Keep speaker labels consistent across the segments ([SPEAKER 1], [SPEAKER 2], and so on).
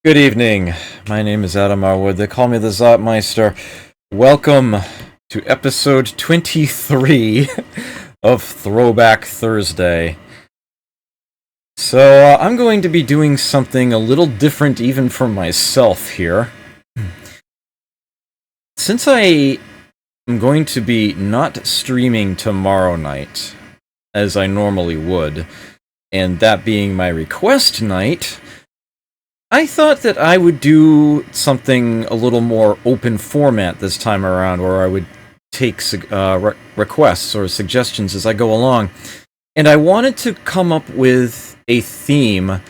[SPEAKER 1] Good evening. My name is Adam Arwood. They call me the Zotmeister. Welcome to episode 23 of Throwback Thursday. So, I'm going to be doing something a little different even for myself here. Since I am going to be not streaming tomorrow night, as I normally would, and that being my request night, I thought that I would do something a little more open format this time around, where I would take requests or suggestions as I go along. And I wanted to come up with a theme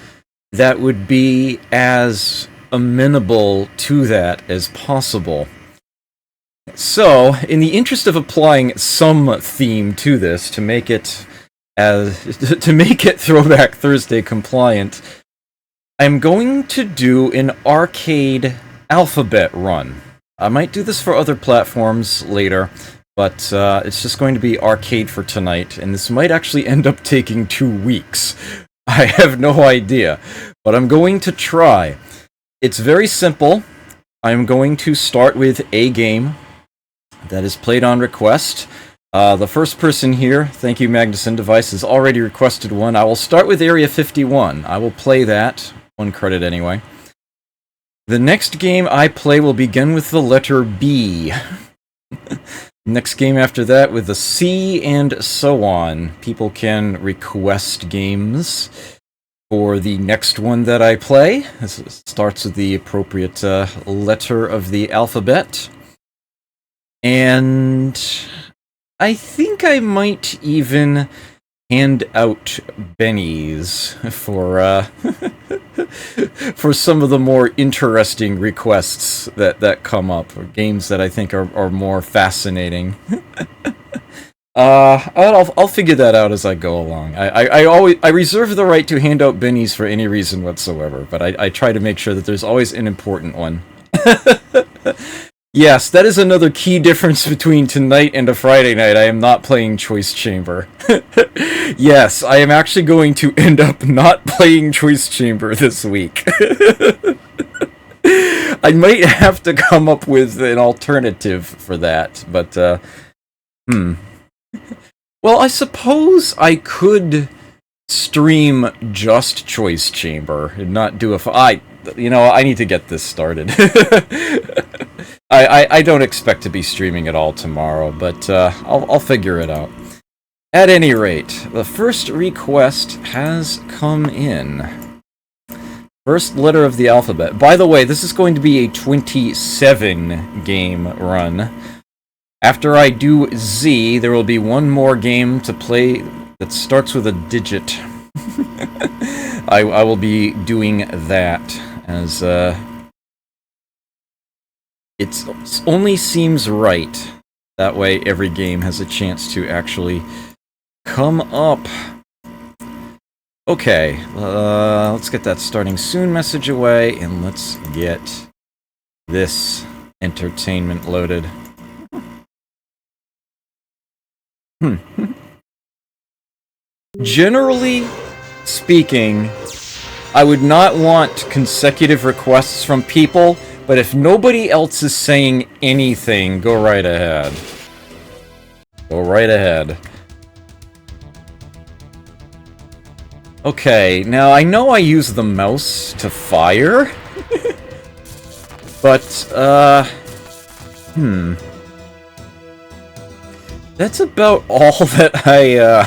[SPEAKER 1] that would be as amenable to that as possible. So, in the interest of applying some theme to this, to make it Throwback Thursday compliant, I'm going to do an arcade alphabet run. I might do this for other platforms later, but it's just going to be arcade for tonight, and this might actually end up taking 2 weeks. I have no idea, but I'm going to try. It's very simple. I'm going to start with a game that is played on request. The first person here, thank you Magnuson Device, has already requested one. I will start with Area 51. I will play that. 1 credit anyway. The next game I play will begin with the letter B. Next game after that with the C, and so on. People can request games for the next one that I play. This starts with the appropriate letter of the alphabet. And I think I might even hand out bennies for some of the more interesting requests that come up, or games that I think are more fascinating. I'll figure that out as I go along. I reserve the right to hand out bennies for any reason whatsoever, but I try to make sure that there's always an important one. Yes, that is another key difference between tonight and a Friday night. I am not playing Choice Chamber. Yes, I am actually going to end up not playing Choice Chamber this week. I might have to come up with an alternative for that, but, Well, I suppose I could stream just Choice Chamber and not do I need to get this started. I don't expect to be streaming at all tomorrow, but I'll figure it out. At any rate, the first request has come in. First letter of the alphabet. By the way, this is going to be a 27 game run. After I do Z, there will be one more game to play that starts with a digit. I will be doing that as it only seems right. That way every game has a chance to actually come up. Okay, let's get that starting soon message away, and let's get this entertainment loaded. Generally speaking, I would not want consecutive requests from people, but if nobody else is saying anything, go right ahead. Go right ahead. Okay, now I know I use the mouse to fire, but, that's about all that I,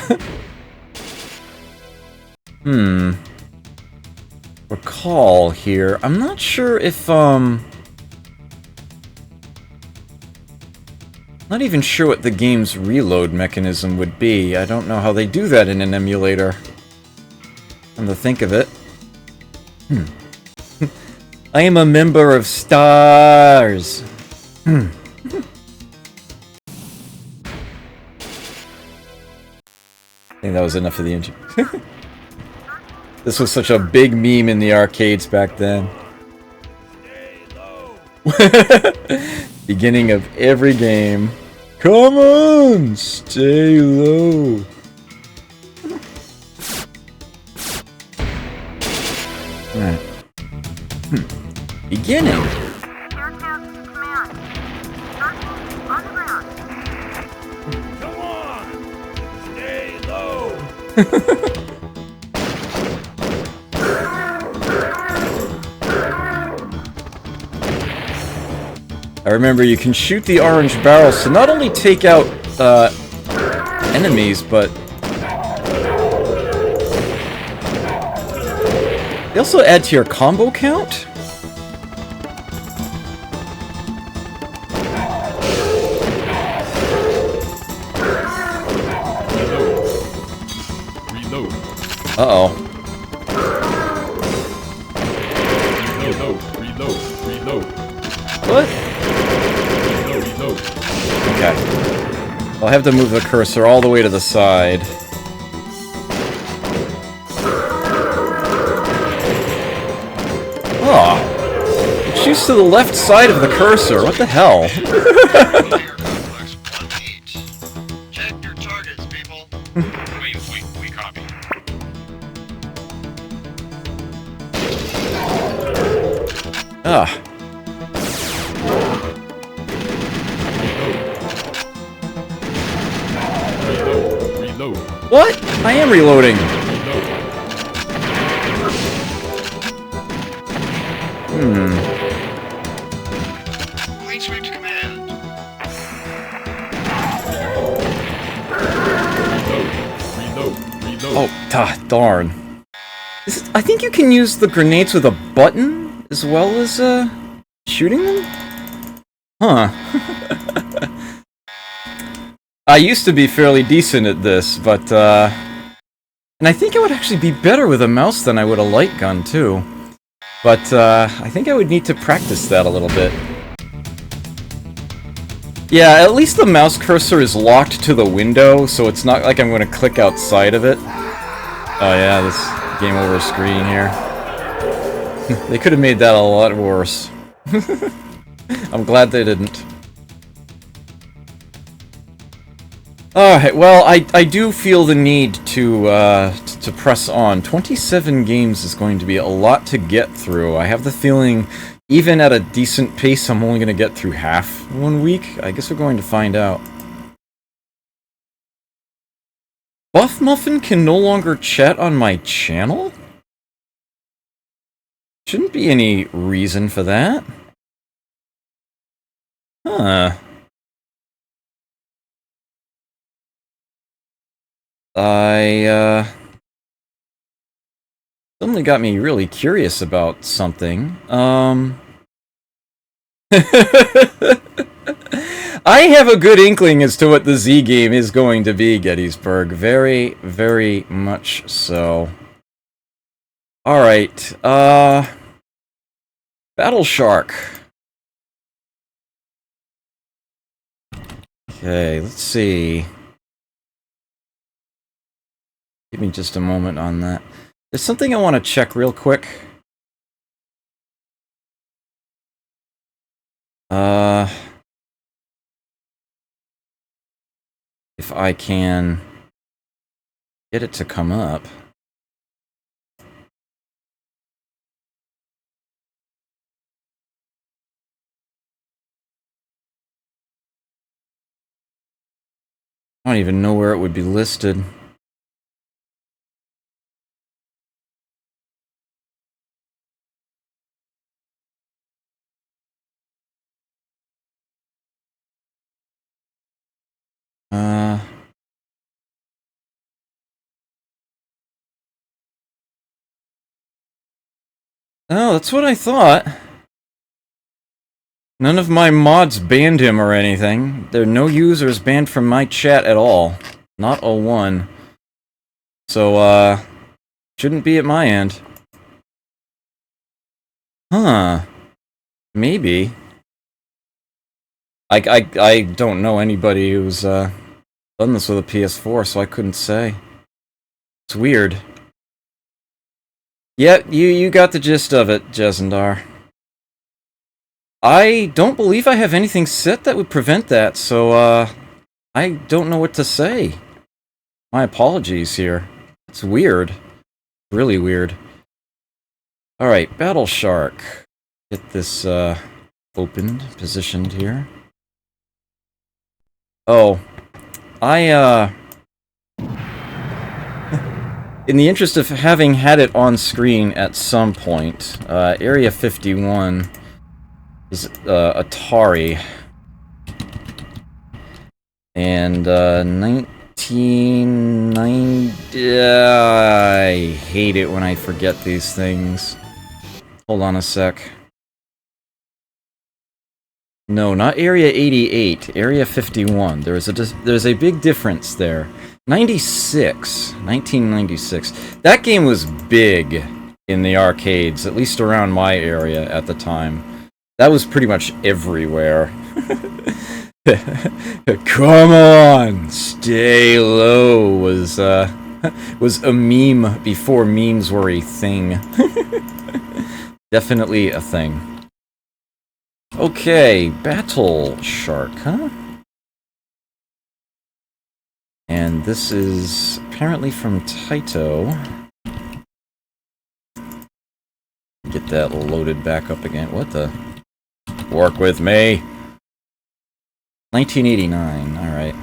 [SPEAKER 1] recall here. I'm not sure if, not even sure what the game's reload mechanism would be. I don't know how they do that in an emulator. Come to think of it. I am a member of STARS. I think that was enough of the engine. This was such a big meme in the arcades back then. Beginning of every game. Come on, stay low. Alright. Beginning.
[SPEAKER 2] Come on! Stay low!
[SPEAKER 1] I remember you can shoot the orange barrels to not only take out enemies, but they also add to your combo count?
[SPEAKER 2] Reload.
[SPEAKER 1] Uh-oh.
[SPEAKER 2] Reload.
[SPEAKER 1] What?
[SPEAKER 2] Reload.
[SPEAKER 1] Okay. I'll have to move the cursor all the way to the side. Oh. It shoots to the left side of the cursor. What the hell?
[SPEAKER 3] Check your targets, people. We copy.
[SPEAKER 1] Ah.
[SPEAKER 2] Reload.
[SPEAKER 1] What? I am reloading.
[SPEAKER 3] Point sweep to command.
[SPEAKER 2] Reload.
[SPEAKER 1] Oh, darn. I think you can use the grenades with a button as well as shooting them? Huh. I used to be fairly decent at this, but and I think I would actually be better with a mouse than I would a light gun too. But I think I would need to practice that a little bit. Yeah, at least the mouse cursor is locked to the window, so it's not like I'm going to click outside of it. Oh yeah, this game over screen here. They could have made that a lot worse. I'm glad they didn't. Alright, well, I do feel the need to press on. 27 games is going to be a lot to get through. I have the feeling, even at a decent pace, I'm only going to get through half in 1 week. I guess we're going to find out. Buff Muffin can no longer chat on my channel? Shouldn't be any reason for that. Huh. Suddenly got me really curious about something. I have a good inkling as to what the Z game is going to be, Gettysburg. Very, very much so. Alright, Battle Shark. Okay, let's see. Give me just a moment on that. There's something I want to check real quick. If I can get it to come up. I don't even know where it would be listed. Oh, that's what I thought. None of my mods banned him or anything. There are no users banned from my chat at all. Not a one. So, shouldn't be at my end. Huh. Maybe. I don't know anybody who's, done this with a PS4, so I couldn't say. It's weird. Yep, you got the gist of it, Jezendar. I don't believe I have anything set that would prevent that, so, I don't know what to say. My apologies here. It's weird. Really weird. Alright, Battle Shark. Get this, opened, positioned here. Oh. In the interest of having had it on screen at some point, Area 51 is, Atari. And, 1990... I hate it when I forget these things. Hold on a sec. No, not Area 88, Area 51. There's a big difference there. 1996. That game was big in the arcades, at least around my area at the time. That was pretty much everywhere. Come on, stay low was a meme before memes were a thing. Definitely a thing. Okay, Battle Shark, huh? And this is apparently from Taito. Get that loaded back up again. What the? Work with me! 1989, alright.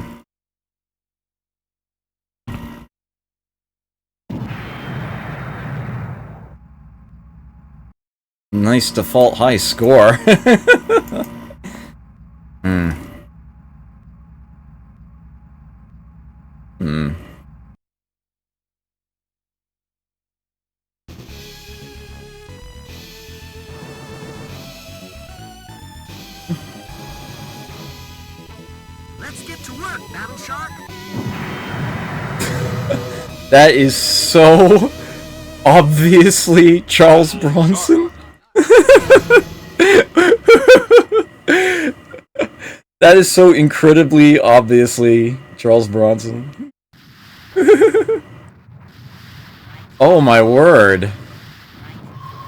[SPEAKER 1] Nice default high score.
[SPEAKER 4] Let's get to work, Battle Shark.
[SPEAKER 1] That is so obviously Charles Bronson. That is so incredibly obviously Charles Bronson. Oh my word.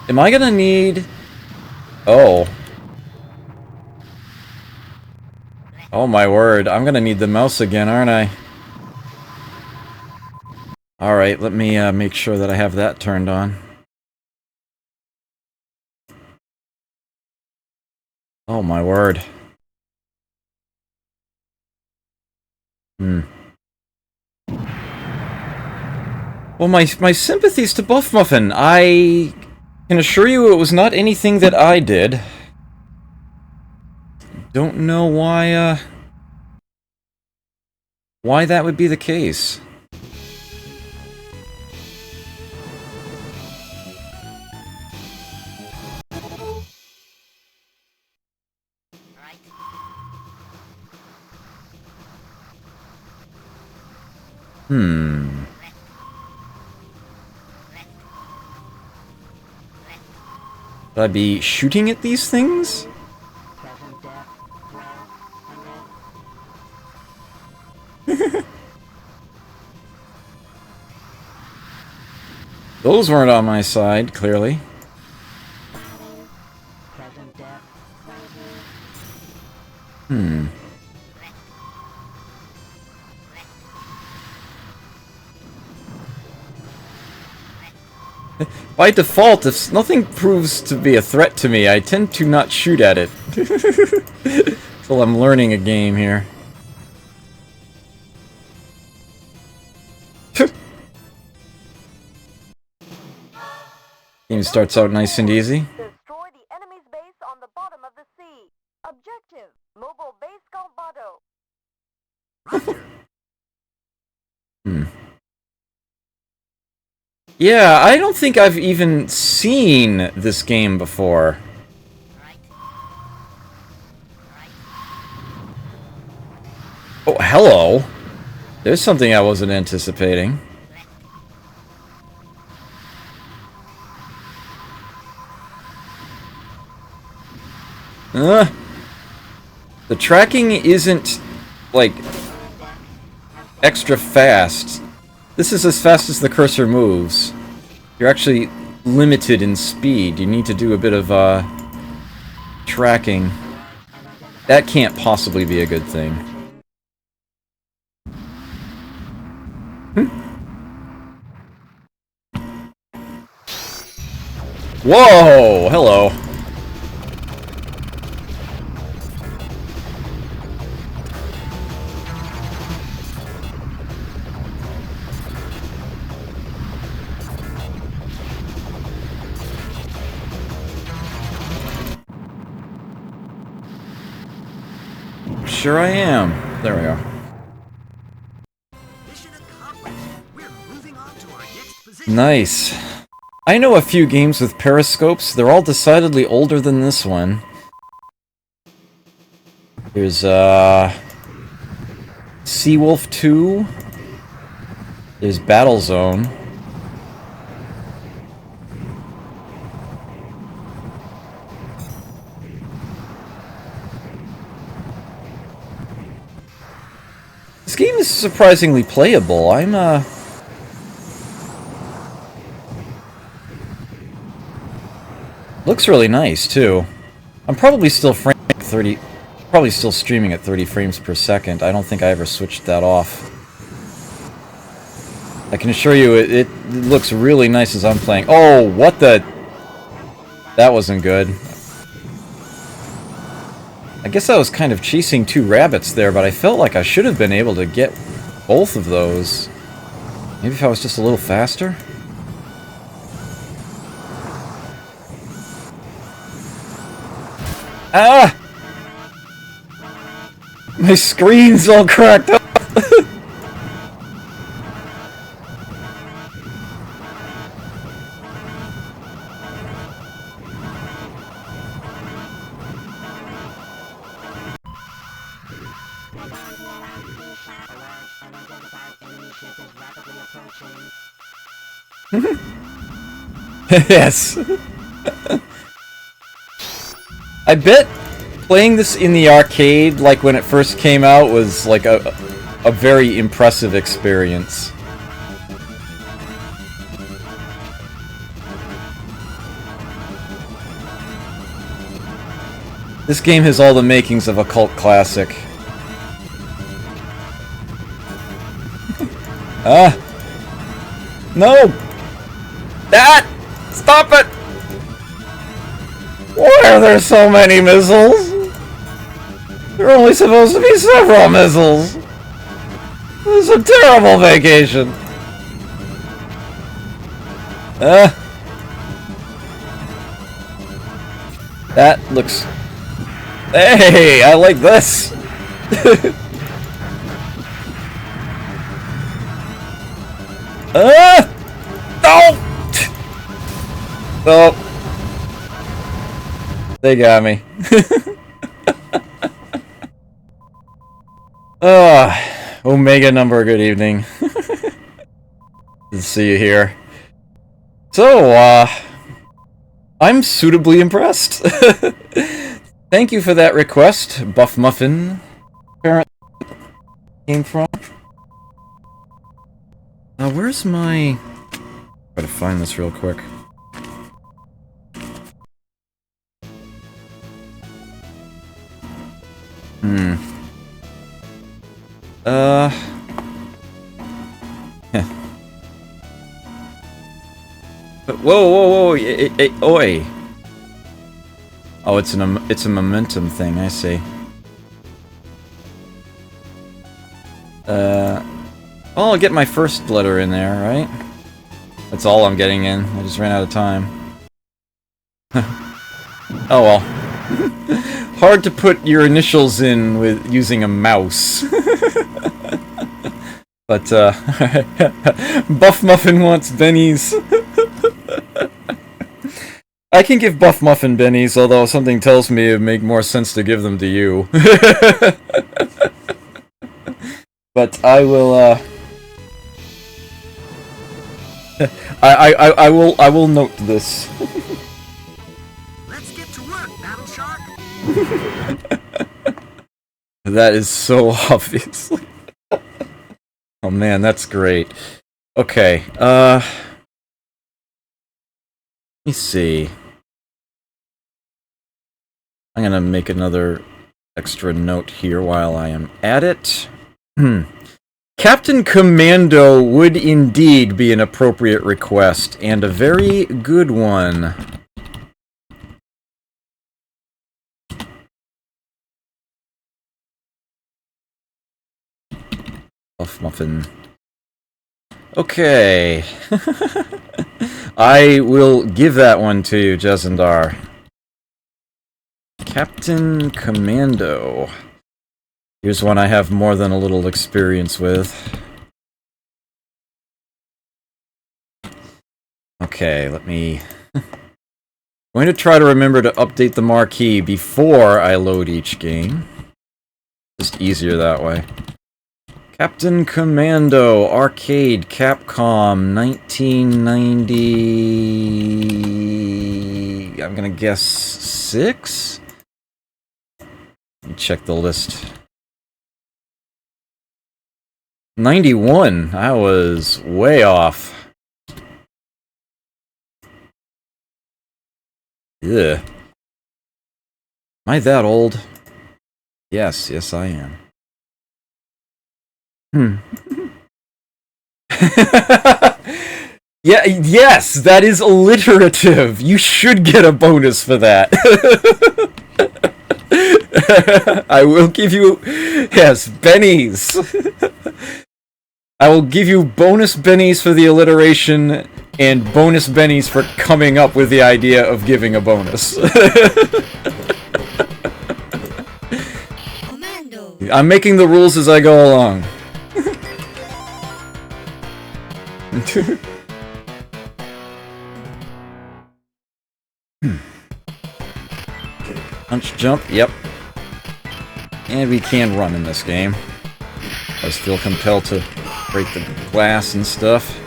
[SPEAKER 1] Am I gonna need... Oh. Oh my word, I'm gonna need the mouse again, aren't I? Alright, let me make sure that I have that turned on. Oh my word. Well, my sympathies to Buff Muffin. I can assure you it was not anything that I did. Don't know why that would be the case. Should I be shooting at these things? Those weren't on my side, clearly. By default, if nothing proves to be a threat to me, I tend to not shoot at it. Till I'm learning a game here. Game starts out nice and easy.
[SPEAKER 5] Destroy the enemy's base on the bottom of the sea. Objective: mobile base Galvado.
[SPEAKER 1] Yeah, I don't think I've even seen this game before. Oh, hello. There's something I wasn't anticipating. The tracking isn't, like, extra fast. This is as fast as the cursor moves. You're actually limited in speed. You need to do a bit of, tracking. That can't possibly be a good thing. Whoa! Hello. Sure I am. There we are.
[SPEAKER 4] Mission accomplished. We're moving on to our next position.
[SPEAKER 1] Nice. I know a few games with periscopes. They're all decidedly older than this one. There's, Seawolf 2. There's Battlezone. This game is surprisingly playable. Looks really nice, too. I'm probably still probably still streaming at 30 frames per second. I don't think I ever switched that off. I can assure you it looks really nice as I'm playing. Oh, what the... That wasn't good. I guess I was kind of chasing two rabbits there, but I felt like I should have been able to get both of those. Maybe if I was just a little faster? Ah! My screen's all cracked up! Yes. I bet playing this in the arcade, like when it first came out, was like a very impressive experience. This game has all the makings of a cult classic. No! That! Stop it! Why are there so many missiles? There are only supposed to be several missiles. This is a terrible vacation. That looks... Hey, I like this! No! Oh! They got me. Omega number, good evening. Good to see you here. So, I'm suitably impressed. Thank you for that request, Buff Muffin. Apparently came from. Where's my... Try to find this real quick. Whoa, oi. Oh, it's a momentum thing, I see. Well, I'll get my first letter in there, right? That's all I'm getting in. I just ran out of time. Oh well. Hard to put your initials in with using a mouse. But, Buff Muffin wants bennies. I can give Buff Muffin bennies, although something tells me it'd make more sense to give them to you. But I will, I will note this.
[SPEAKER 4] Let's get to work, Battle Shark.
[SPEAKER 1] That is so obvious. Oh man, that's great. Okay, let me see. I'm gonna make another extra note here while I am at it. Captain Commando would indeed be an appropriate request, and a very good one. Puff Muffin. Okay. I will give that one to you, Jezendar. Captain Commando. Here's one I have more than a little experience with. Okay, let me... I'm going to try to remember to update the marquee before I load each game. Just easier that way. Captain Commando, Arcade, Capcom, 1990... I'm gonna guess 6? Let me check the list. 91. I was way off. Ugh. Am I that old? Yes, yes I am. Yeah, yes, that is alliterative. You should get a bonus for that. I will give you... Yes, bennies. I will give you bonus bennies for the alliteration and bonus bennies for coming up with the idea of giving a bonus.
[SPEAKER 6] Commando.
[SPEAKER 1] I'm making the rules as I go along. Punch, jump, yep. And we can run in this game. I just feel compelled to break the glass and stuff.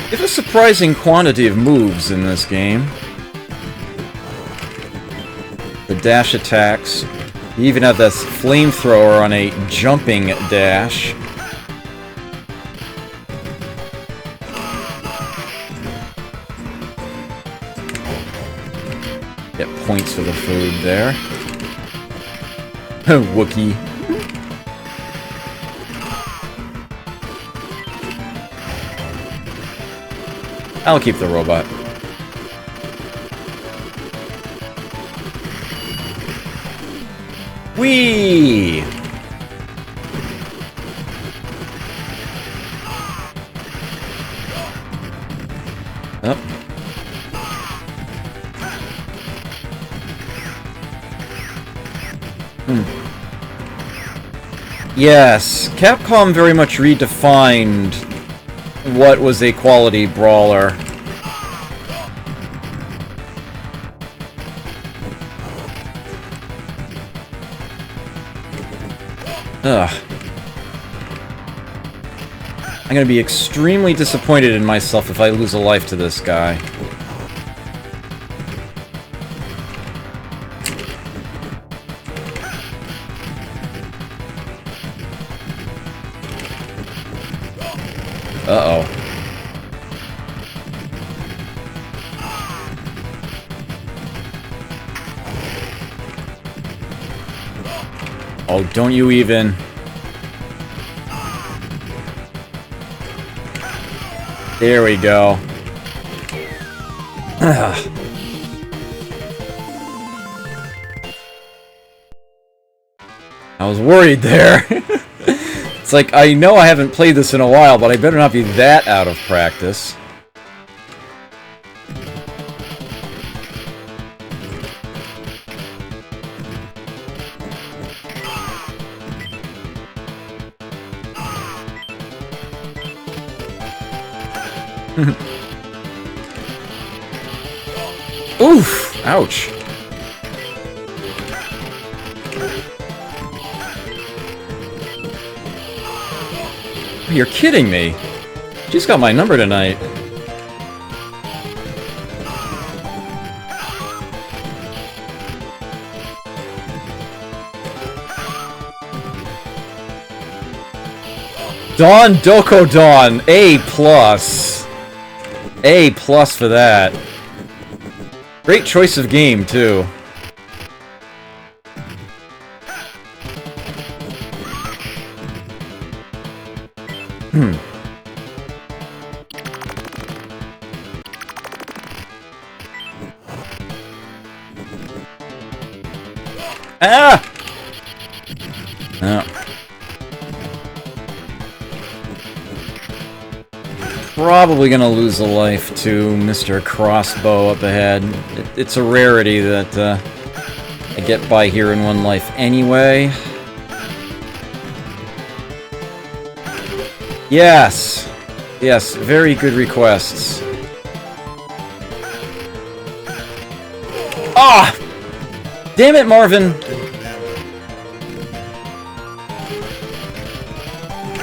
[SPEAKER 1] You have a surprising quantity of moves in this game. The dash attacks. You even have this flamethrower on a jumping dash. Get points for the food there. Wookie. I'll keep the robot. Whee! Up. Yes, Capcom very much redefined what was a quality brawler. Ugh. I'm gonna be extremely disappointed in myself if I lose a life to this guy. Uh-oh. Oh, don't you even... There we go. Ugh. I was worried there. It's like, I know I haven't played this in a while, but I better not be that out of practice. Oof! Ouch. You're kidding me. She's got my number tonight. Dawn Doko Dawn, A+. A+ for that. Great choice of game, too. Ah! No. Probably gonna lose a life to Mr. Crossbow up ahead. It's a rarity that I get by here in one life anyway. Yes! Yes, very good requests. Ah! Damn it, Marvin!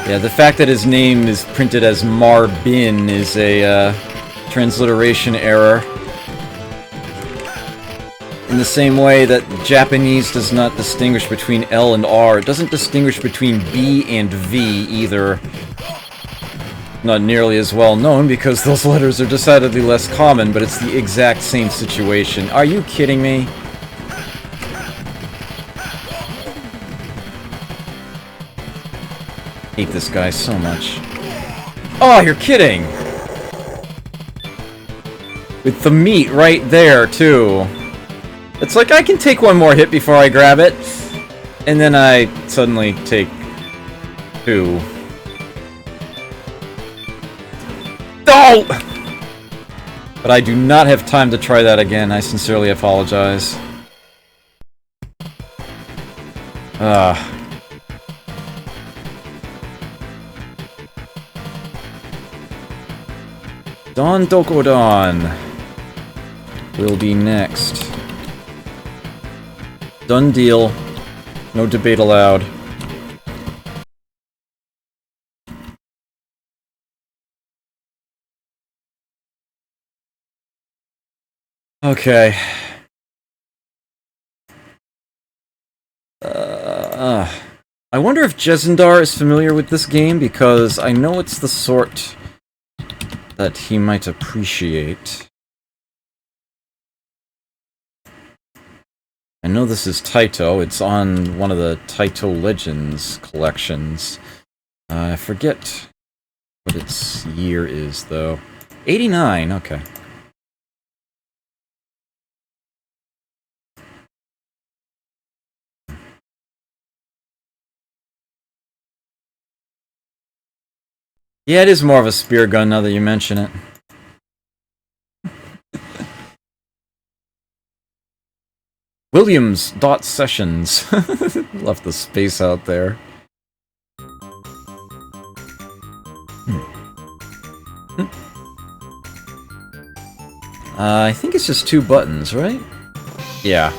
[SPEAKER 1] Yeah, the fact that his name is printed as Marbin is a transliteration error. In the same way that Japanese does not distinguish between L and R, it doesn't distinguish between B and V either. Not nearly as well known because those letters are decidedly less common, but it's the exact same situation. Are you kidding me? Hate this guy so much. Oh, you're kidding! With the meat right there, too. It's like I can take one more hit before I grab it, and then I suddenly take 2. No! But I do not have time to try that again. I sincerely apologize. Don Dokodon will be next. Done deal. No debate allowed. Okay. I wonder if Jesendar is familiar with this game, because I know it's the sort that he might appreciate. I know this is Taito. It's on one of the Taito Legends collections. I forget what its year is, though. 89, okay. Yeah, it is more of a spear gun now that you mention it. Williams.Sessions. Left the space out there. I think it's just 2 buttons, right? Yeah.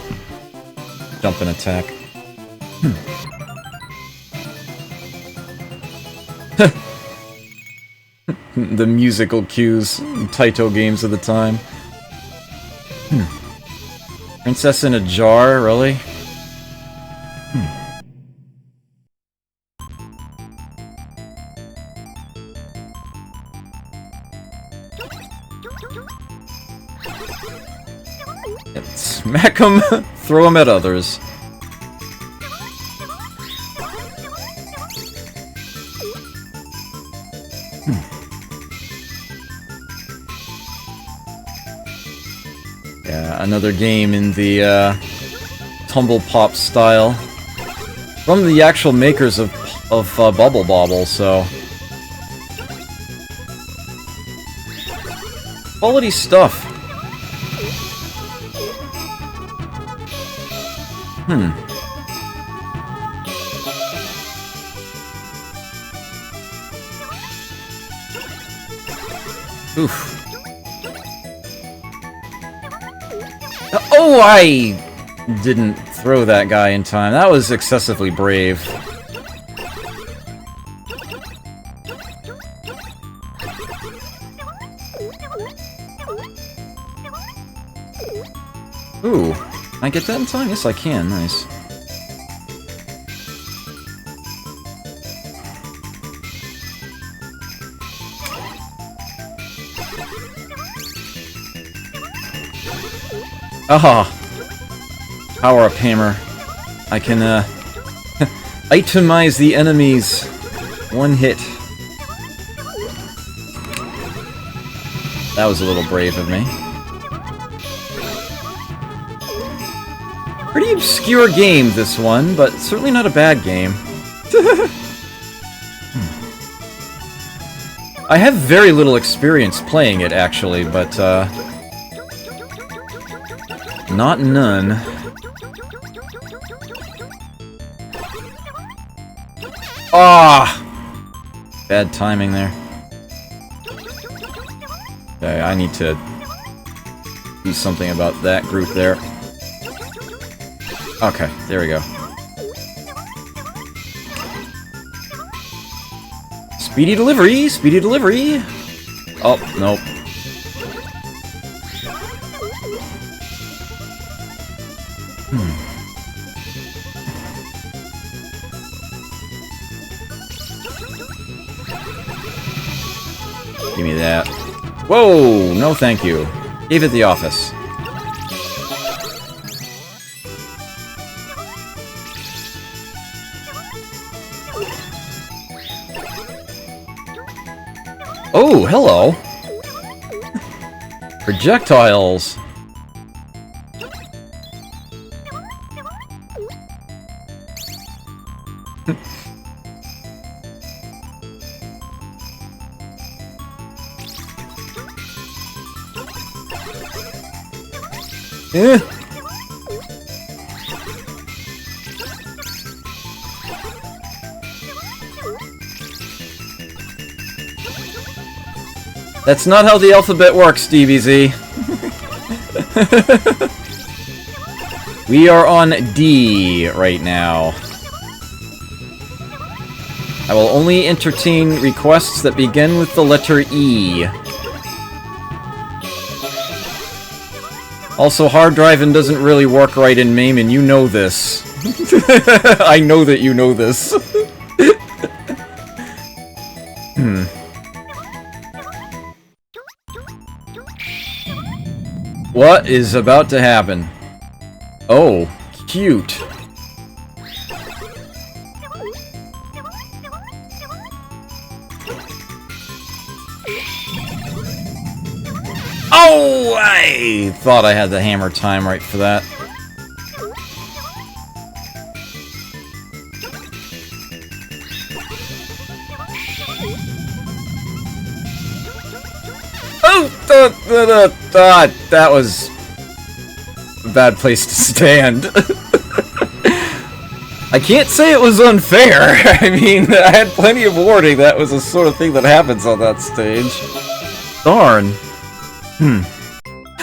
[SPEAKER 1] Jump and attack. The musical cues in Taito games of the time. Princess in a jar, really? Yeah, smack 'em, throw 'em at others. Yeah, another game in the tumble pop style from the actual makers of Bubble Bobble. So quality stuff. Oof. Oh, I didn't throw that guy in time. That was excessively brave. Ooh, can I get that in time? Yes, I can. Nice. Aha! Power-up hammer. I can, itemize the enemies. 1 hit. That was a little brave of me. Pretty obscure game, this one, but certainly not a bad game. I have very little experience playing it, actually, but, not none. Ah! Bad timing there. Okay, I need to do something about that group there. Okay, there we go. Speedy delivery! Speedy delivery! Oh, nope. Give me that. Whoa! No thank you. Gave it the office. Oh, hello! Projectiles! Eh. That's not how the alphabet works, DBZ. We are on D right now. I will only entertain requests that begin with the letter E. Also, hard driving doesn't really work right in MAME, and you know this. I know that you know this. What is about to happen? Oh, cute. Oh, I thought I had the hammer time right for that. Oh, that was a bad place to stand. I can't say it was unfair. I mean, I had plenty of warning. That was the sort of thing that happens on that stage. Darn.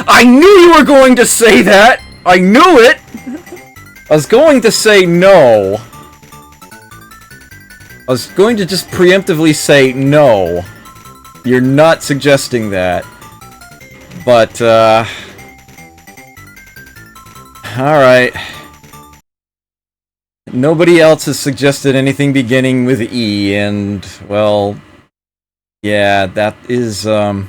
[SPEAKER 1] I knew you were going to say that! I knew it! I was going to say no. I was going to just preemptively say no. You're not suggesting that. But, alright. Nobody else has suggested anything beginning with E, and, well... Yeah, that is, a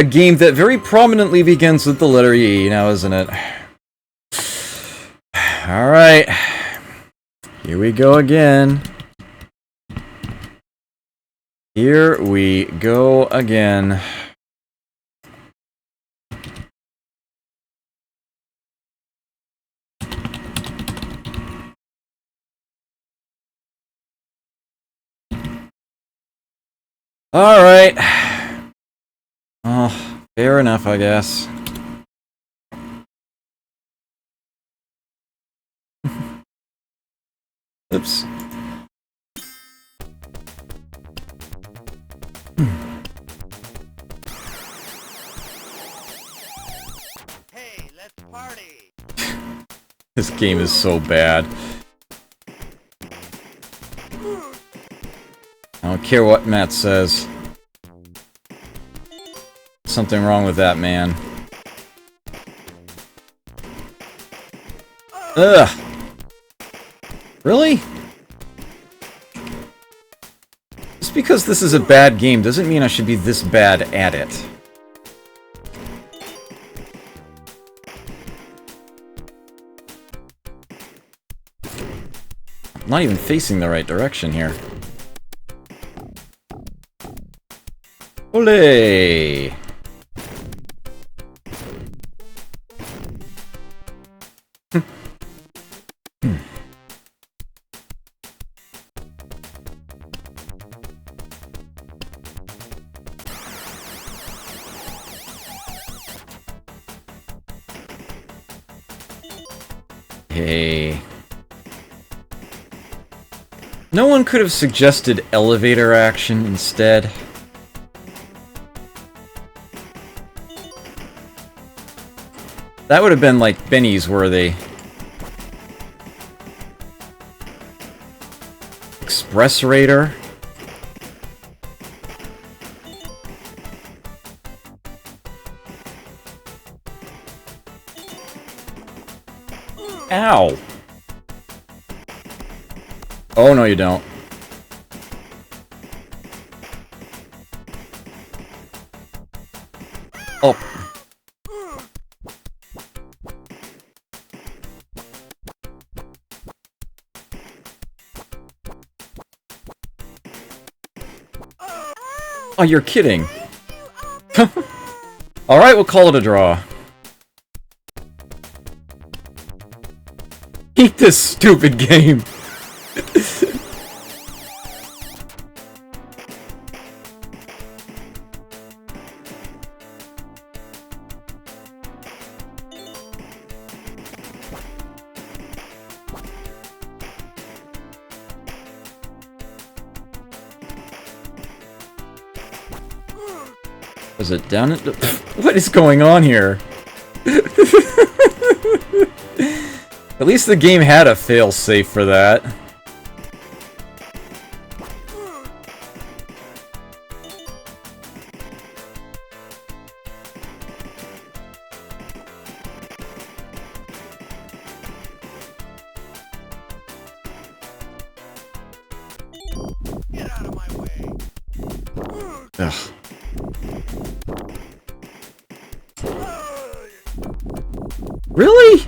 [SPEAKER 1] game that very prominently begins with the letter E, now isn't it? Alright. Here we go again. Here we go again. Alright. Oh, fair enough, I guess. Oops.
[SPEAKER 4] Hey, let's party.
[SPEAKER 1] This game is so bad. I don't care what Matt says. Something wrong with that man. Ugh! Really? Just because this is a bad game doesn't mean I should be this bad at it. I'm not even facing the right direction here. Olé! Hey. No one could have suggested elevator action instead. That would have been like Benny's worthy. Express Raider. Ow! Oh, no you don't. Oh. Oh, you're kidding. Alright, we'll call it a draw. Eat this stupid game. Was it down at the... What is going on here? At least the game had a fail-safe for that.
[SPEAKER 4] Get out of my way.
[SPEAKER 1] Ugh. Really?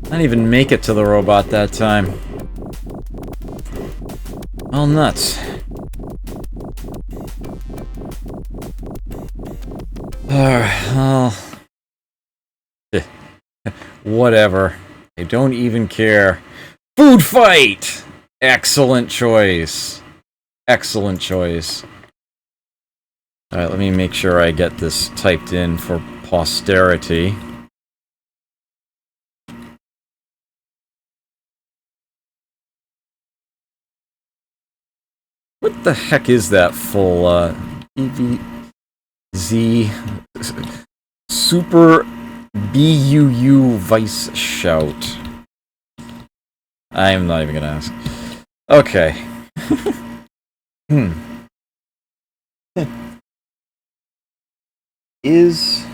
[SPEAKER 1] I didn't even make it to the robot that time. All nuts. Well... Whatever. I don't even care. Food fight! Excellent choice. Excellent choice. Alright, let me make sure I get this typed in for posterity. What the heck is that full, EVZ Super BUU Vice Shout? I am not even gonna ask. Okay. Is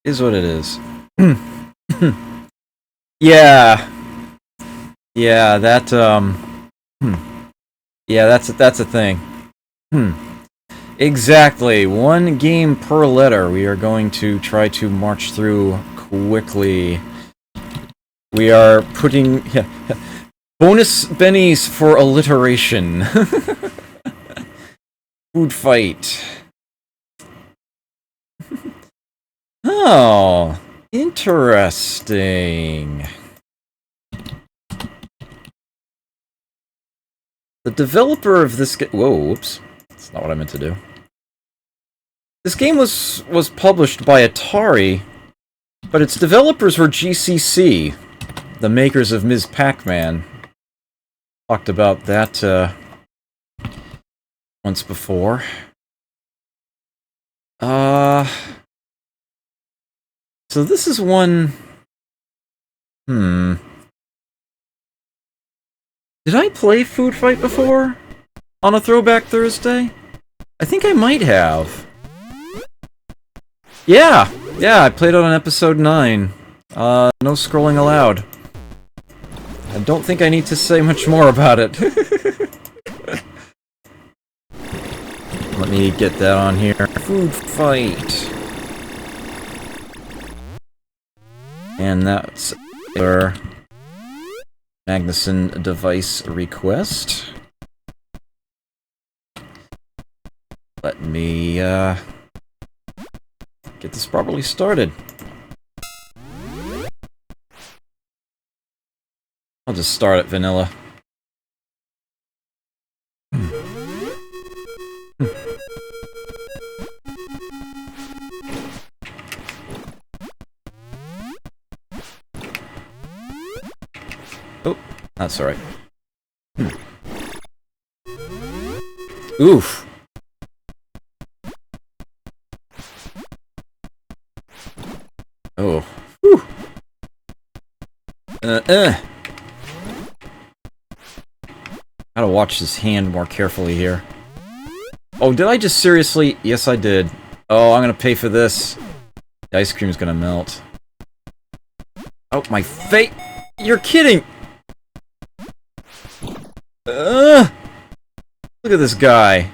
[SPEAKER 1] what it is. Yeah. Yeah, that, yeah, that's a thing. Exactly. One game per letter. We are going to try to march through quickly. We are putting... bonus bennies for alliteration. Food fight. Oh, interesting. The developer of this game... Whoa, whoops. That's not what I meant to do. This game was published by Atari, but its developers were GCC, the makers of Ms. Pac-Man. Talked about that, once before. So this is one... Did I play Food Fight before? On a Throwback Thursday? I think I might have. Yeah! Yeah, I played it on episode 9. No scrolling allowed. I don't think I need to say much more about it. Let me get that on here. Food Fight. And that's our Magnuson device request. Let me get this properly started. I'll just start at vanilla. That's alright. Oof. Oh. Whew. Gotta watch his hand more carefully here. Oh, did I just seriously? Yes, I did. Oh, I'm gonna pay for this. The ice cream's gonna melt. Oh, my face! You're kidding! Look at this guy.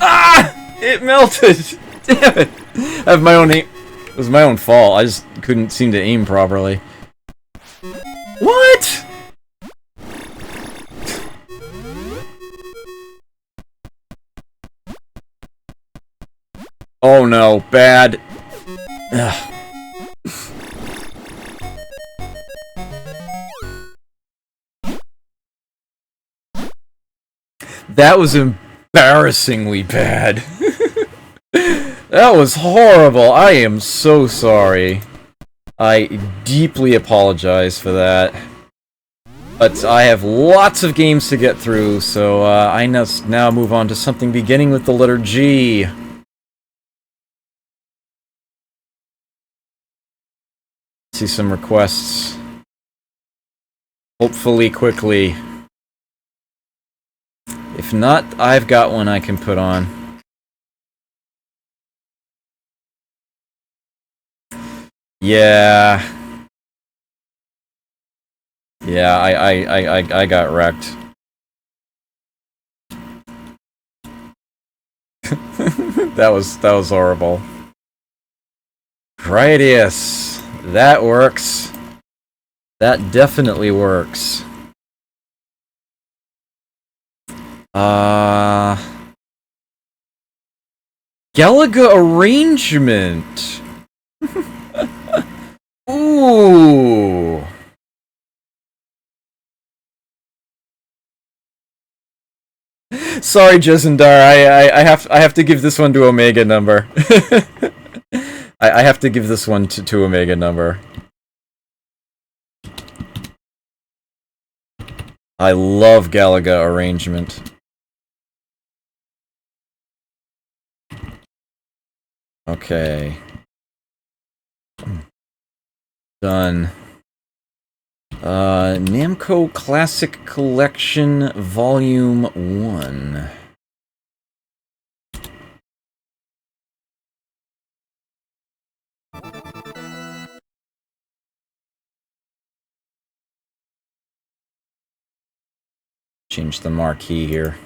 [SPEAKER 1] Ah! It melted! Damn it! I have my own aim. It was my own fault. I just couldn't seem to aim properly. What? Oh no, bad. Ugh. That was embarrassingly bad. That was horrible. I am so sorry. I deeply apologize for that. But I have lots of games to get through, so I must now move on to something beginning with the letter G. See some requests. Hopefully quickly. If not, I've got one I can put on. Yeah. Yeah, I got wrecked. That was horrible. Gradius. That works. That definitely works. Galaga arrangement. Ooh. Sorry, Jesendar. I have to give this one to Omega number. I have to give this one to Omega number. I love Galaga arrangement. Okay. Done. Namco Classic Collection Volume 1. Change the marquee here.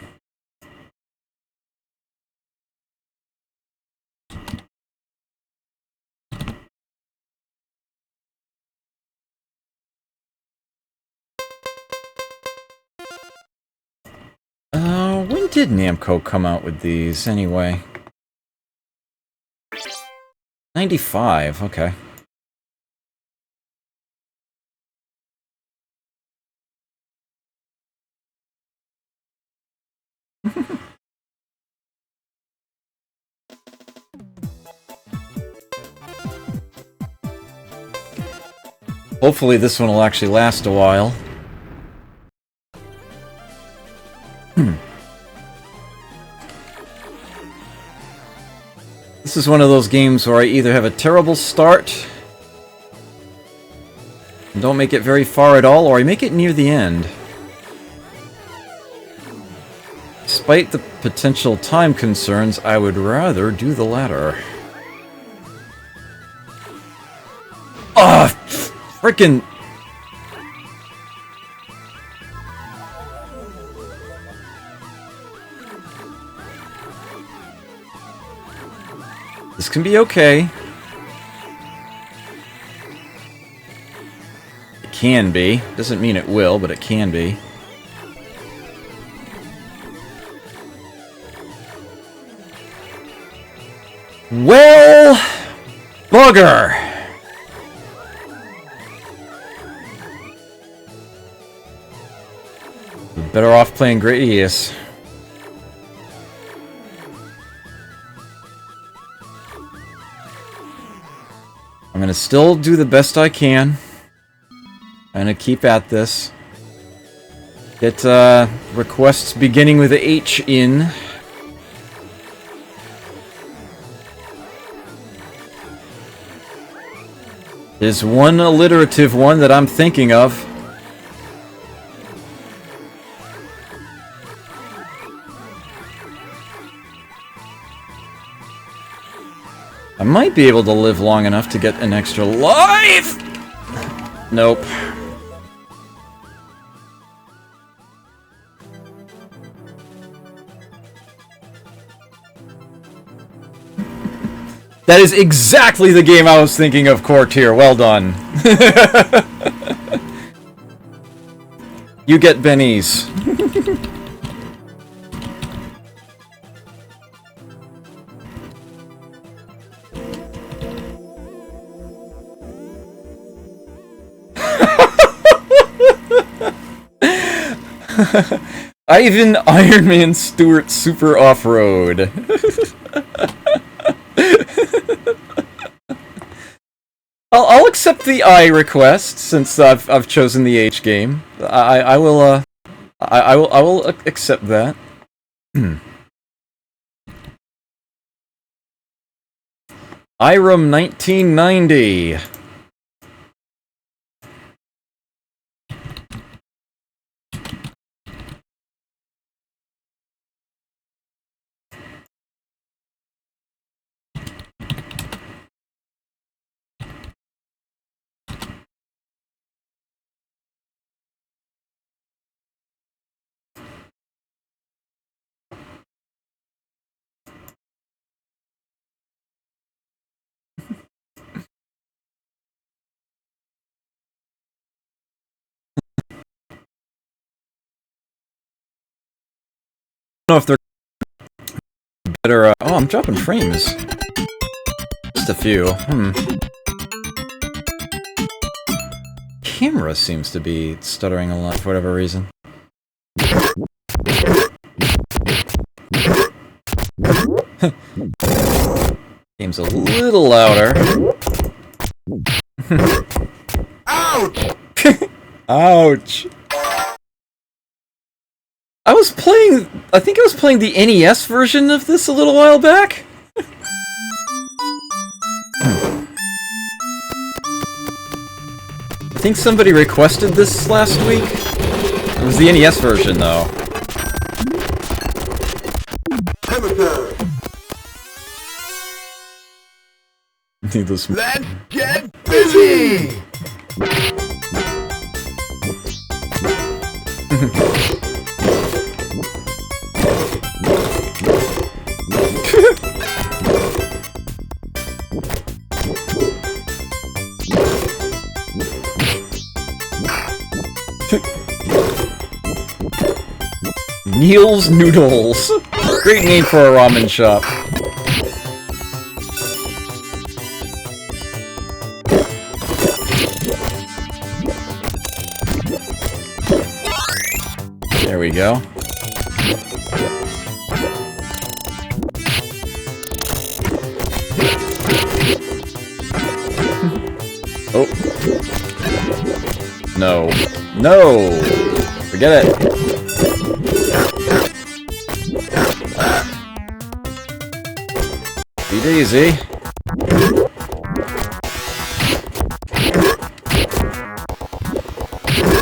[SPEAKER 1] When did Namco come out with these, anyway? 95, okay. Hopefully this one will actually last a while. This is one of those games where I either have a terrible start and don't make it very far at all, or I make it near the end. Despite the potential time concerns, I would rather do the latter. Ah, frickin'. This can be okay. It can be. Doesn't mean it will, but it can be. Well, bugger! Better off playing Gradius. I'm gonna still do the best I can. Trying to keep at this. Get requests beginning with a H in. There's one alliterative one that I'm thinking of. I might be able to live long enough to get an extra life! Nope. That is exactly the game I was thinking of, Courtier. Well done. You get bennies. Ivan Iron Man Stewart Super Off-Road. I'll accept the I request since I've chosen the H game. I will accept that. Irem 1990. I don't know if they're better. Oh, I'm dropping frames. Just a few. Camera seems to be stuttering a lot for whatever reason. Game's a little louder.
[SPEAKER 4] Ouch!
[SPEAKER 1] Ouch! I think I was playing the NES version of this a little while back. I think somebody requested this last week. It was the NES version, though. Needless.
[SPEAKER 4] Let's get busy!
[SPEAKER 1] Neil's Noodles. Great name for a ramen shop. There we go. Oh. No. No! Forget it. Be easy.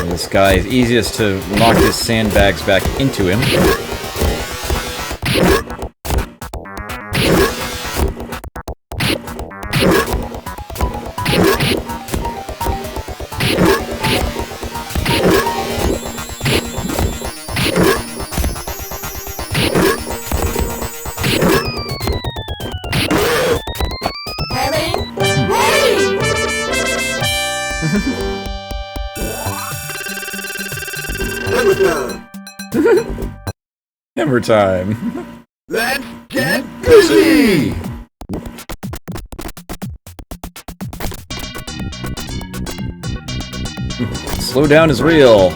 [SPEAKER 1] This guy is easiest to knock his sandbags back into him. Hammer time.
[SPEAKER 4] Let's get busy!
[SPEAKER 1] Slow down is real.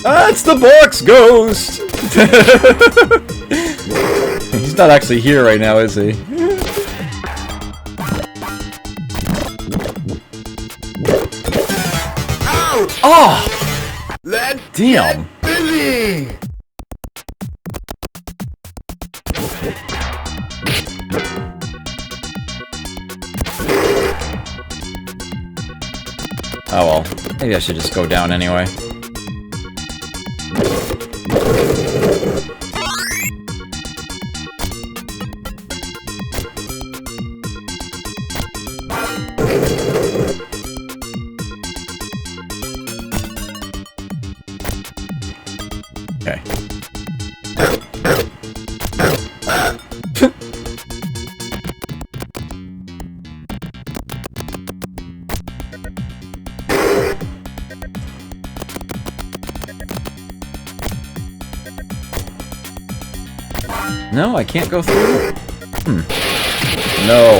[SPEAKER 1] Ah, it's the Bork's ghost! He's not actually here right now, is he?
[SPEAKER 4] Ouch!
[SPEAKER 1] Oh!
[SPEAKER 4] Let's
[SPEAKER 1] Damn!
[SPEAKER 4] get busy!
[SPEAKER 1] Oh well, maybe I should just go down anyway. Okay. No, I can't go through? No.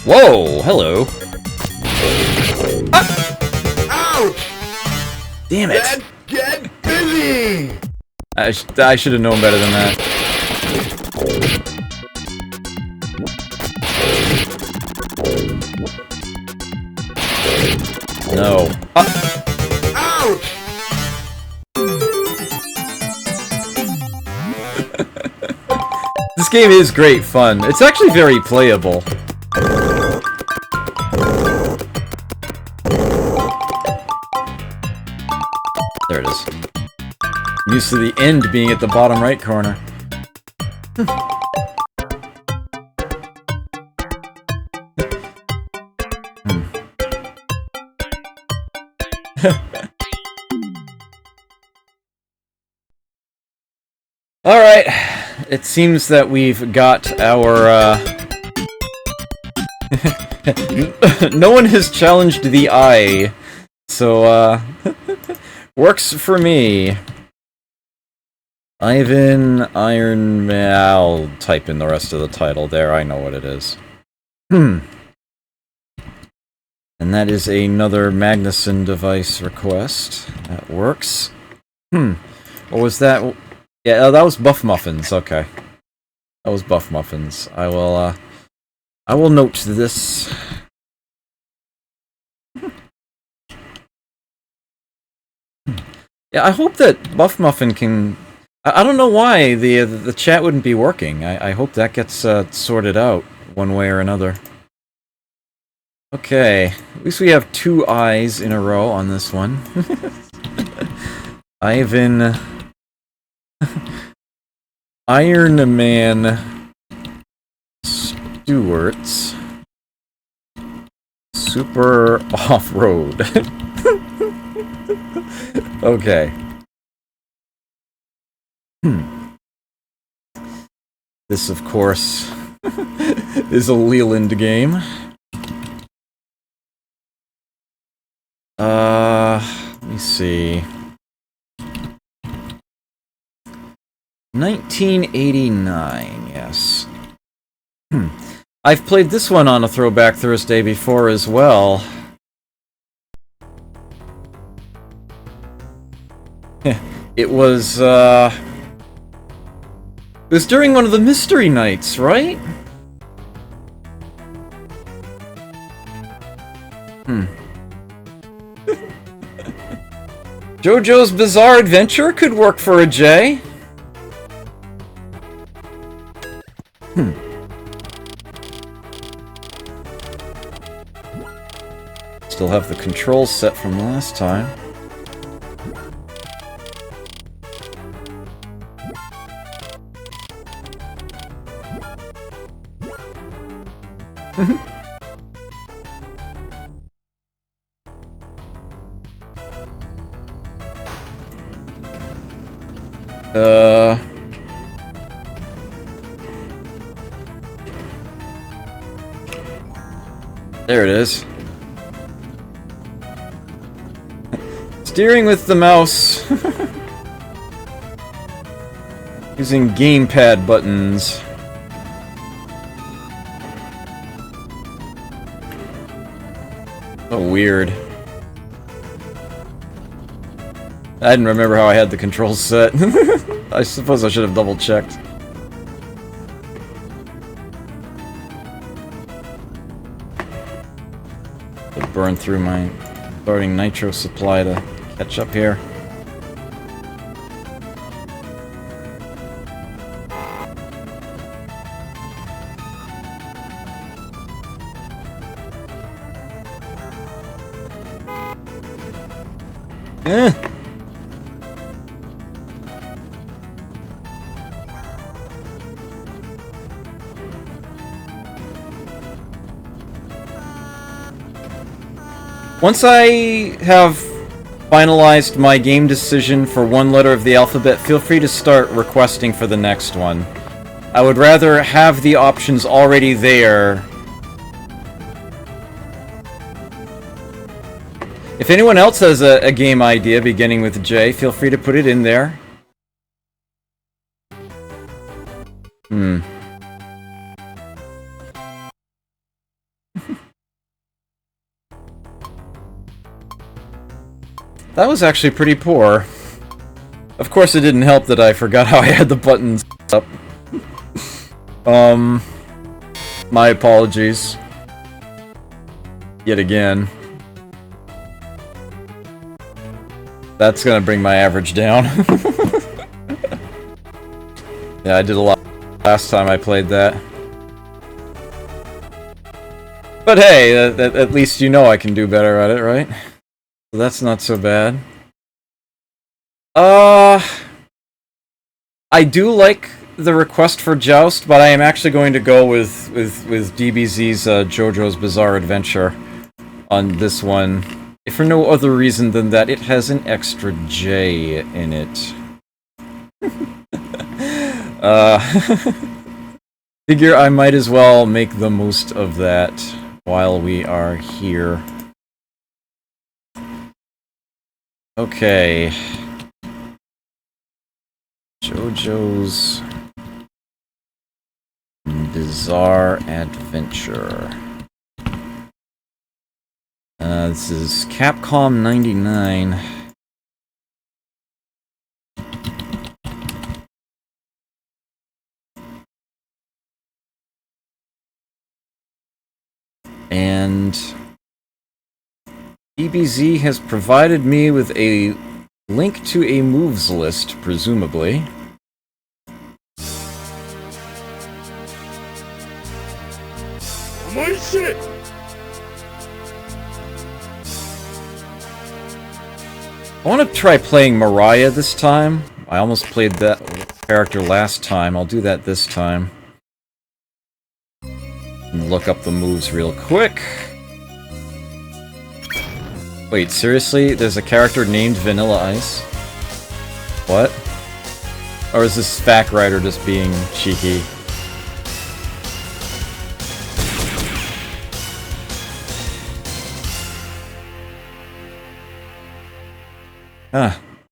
[SPEAKER 1] Whoa, hello. Ah!
[SPEAKER 4] Ouch!
[SPEAKER 1] Damn it.
[SPEAKER 4] Let's get busy!
[SPEAKER 1] I should have known better than that. No.
[SPEAKER 4] Ouch!
[SPEAKER 1] This game is great fun. It's actually very playable. There it is. I'm used to the end being at the bottom right corner. Alright, it seems that we've got our, no one has challenged the eye, so, works for me. Ivan Iron Man. I'll type in the rest of the title there, I know what it is. And that is another Magnuson device request. That works. What was that? Yeah, that was Buff Muffins, okay. That was Buff Muffins. I will note this. Yeah, I hope that Buff Muffin can... I don't know why the chat wouldn't be working. I hope that gets sorted out one way or another. Okay, at least we have 2 eyes in a row on this one. Ivan... Iron Man Stewart's Super Off-Road. Okay. This, of course, is a Leland game. Let me see. 1989, yes. I've played this one on a Throwback Thursday before as well. It was during one of the mystery nights, right? JoJo's Bizarre Adventure could work for a J. Still have the controls set from last time. There it is. Steering with the mouse. Using gamepad buttons. So weird. I didn't remember how I had the controls set. I suppose I should have double checked. To burn through my starting nitro supply to catch up here. Eh. Once I have finalized my game decision for one letter of the alphabet, feel free to start requesting for the next one. I would rather have the options already there. If anyone else has a game idea beginning with J, feel free to put it in there. That was actually pretty poor. Of course it didn't help that I forgot how I had the buttons up. My apologies. Yet again. That's gonna bring my average down. Yeah, I did a lot last time I played that. But hey, at least you know I can do better at it, right? So that's not so bad. I do like the request for Joust, but I am actually going to go with DBZ's JoJo's Bizarre Adventure on this one. If for no other reason than that it has an extra J in it. Figure I might as well make the most of that while we are here. Okay. JoJo's Bizarre Adventure. This is Capcom 99. And DBZ has provided me with a link to a moves list, presumably.
[SPEAKER 2] My shit!
[SPEAKER 1] I want to try playing Mariah this time. I almost played that character last time. I'll do that this time. Look up the moves real quick. Wait, seriously? There's a character named Vanilla Ice? What? Or is this Fact Writer just being cheeky?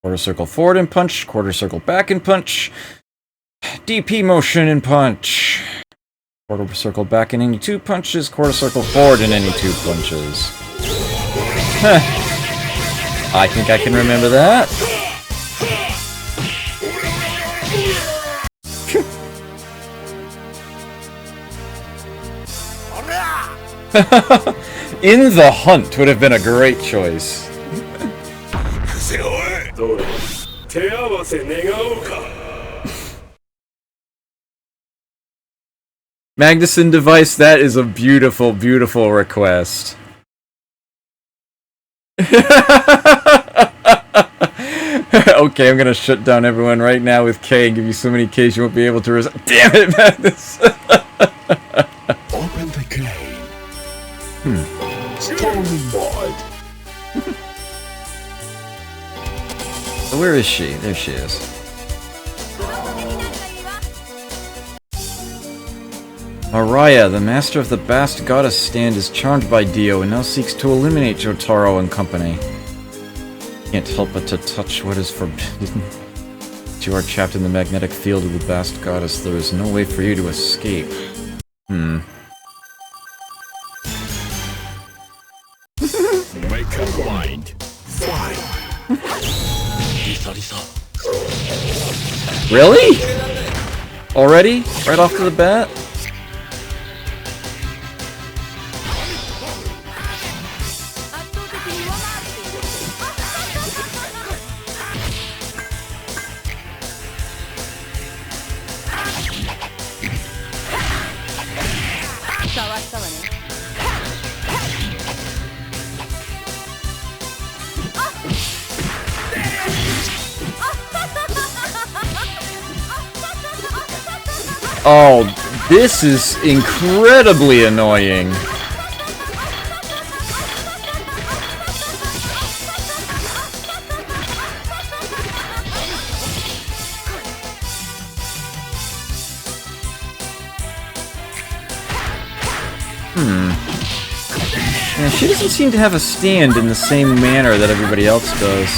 [SPEAKER 1] Quarter circle forward and punch, quarter circle back and punch, DP motion and punch, quarter circle back in any two punches, quarter circle forward in any two punches. I think I can remember that. In the Hunt would have been a great choice. Magnuson device, that is a beautiful, beautiful request. Okay, I'm gonna shut down everyone right now with K and give you so many Ks you won't be able to damn it, Magnus!
[SPEAKER 2] Open the game.
[SPEAKER 1] So where is she? There she is. Mariah, the master of the Bast Goddess stand, is charmed by Dio and now seeks to eliminate Jotaro and company. Can't help but to touch what is forbidden. You are trapped in the magnetic field of the Bast Goddess. There is no way for you to escape.
[SPEAKER 2] Make up mind. Fine.
[SPEAKER 1] Really? Already? Right off to the bat? Oh, this is incredibly annoying. Yeah, she doesn't seem to have a stand in the same manner that everybody else does.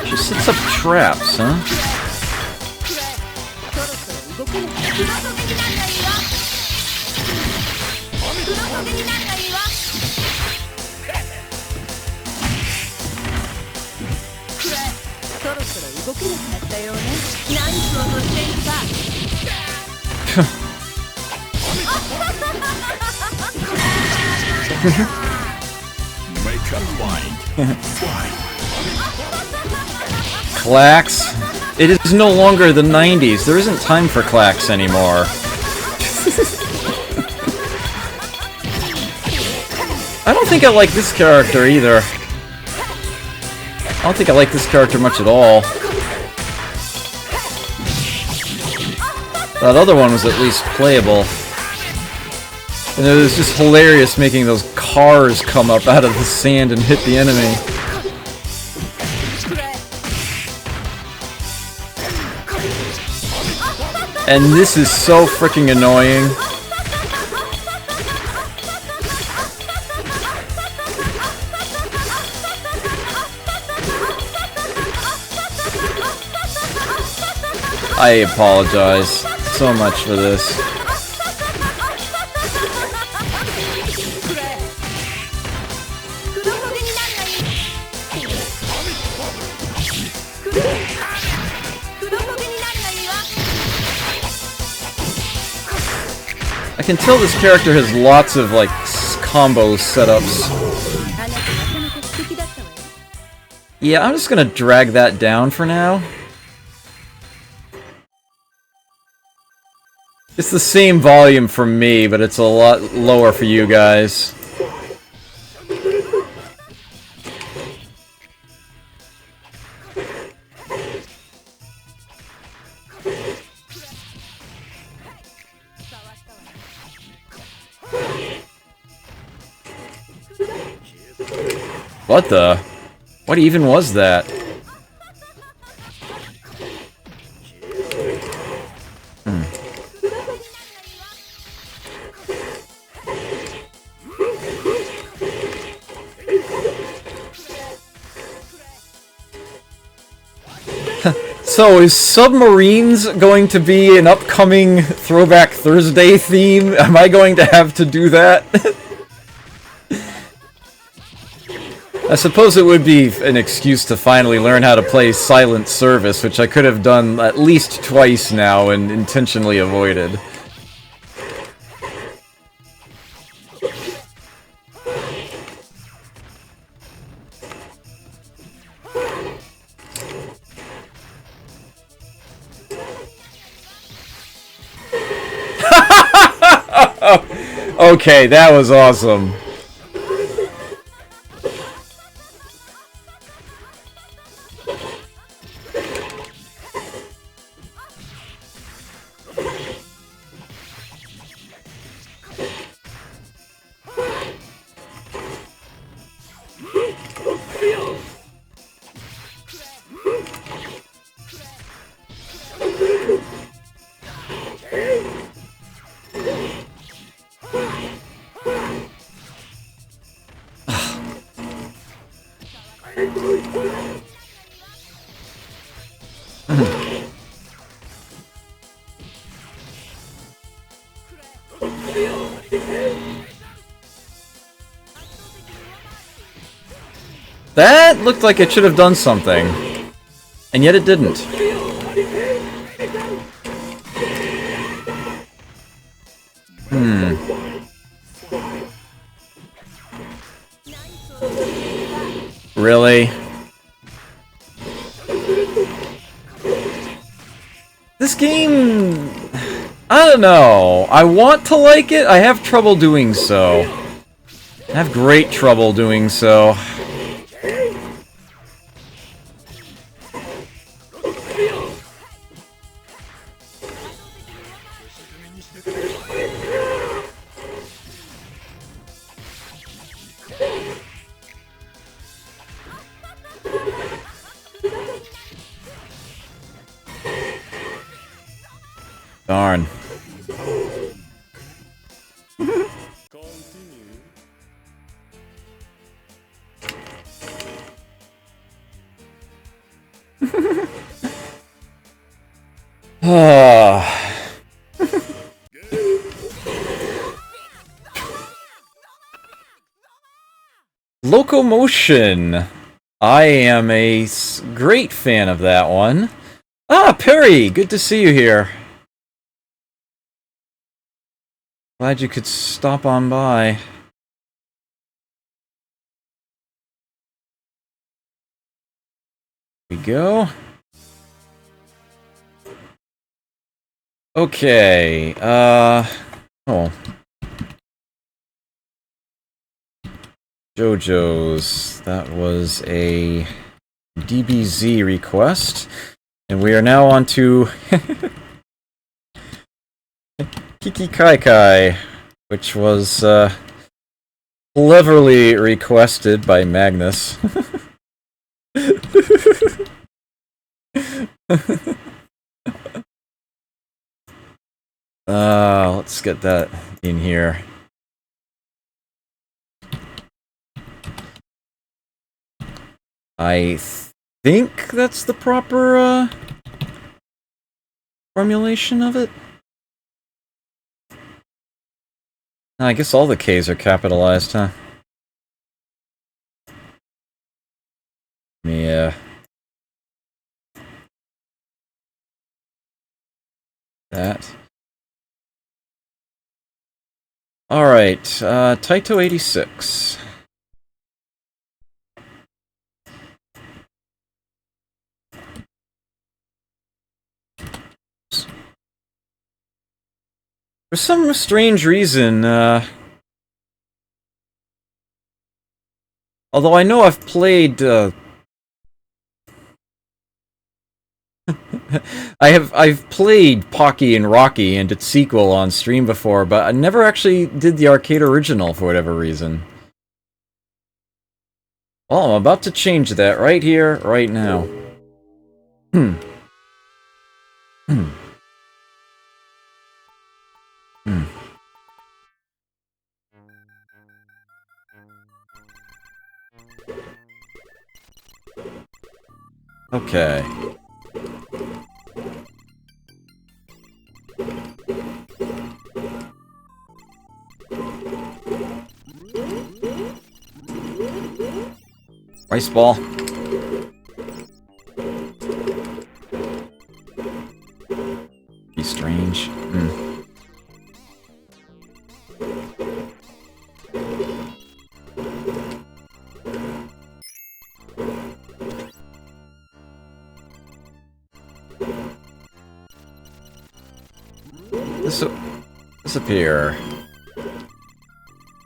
[SPEAKER 1] She sets up traps, huh?
[SPEAKER 2] Make up mind.
[SPEAKER 1] Clacks? It is no longer the 90s. There isn't time for clacks anymore. I don't think I like this character either. I don't think I like this character much at all. That other one was at least playable. And it was just hilarious making those cars come up out of the sand and hit the enemy. And this is so freaking annoying. I apologize so much for this. I can tell this character has lots of, like, combo setups. Yeah, I'm just gonna drag that down for now. It's the same volume for me, but it's a lot lower for you guys. What the? What even was that? So, is submarines going to be an upcoming Throwback Thursday theme? Am I going to have to do that? I suppose it would be an excuse to finally learn how to play Silent Service, which I could have done at least twice now and intentionally avoided. Okay, that was awesome. That looked like it should have done something. And yet it didn't. Really? This game... I don't know. I want to like it. I have trouble doing so. I have great trouble doing so. Darn. Locomotion. I am a great fan of that one. Ah, Perry! Good to see you here. Glad you could stop on by. Here we go. Okay, oh. JoJo's. That was a DBZ request. And we are now on to Kiki Kai Kai, which was cleverly requested by Magnus. Let's get that in here. I think that's the proper formulation of it. I guess all the K's are capitalized, huh? Yeah. That. Alright, Taito 86. For some strange reason, although I know I've played, I've played Pocky and Rocky and its sequel on stream before, but I never actually did the arcade original for whatever reason. Well, I'm about to change that right here, right now. Okay. Rice ball. Be strange. Disappear.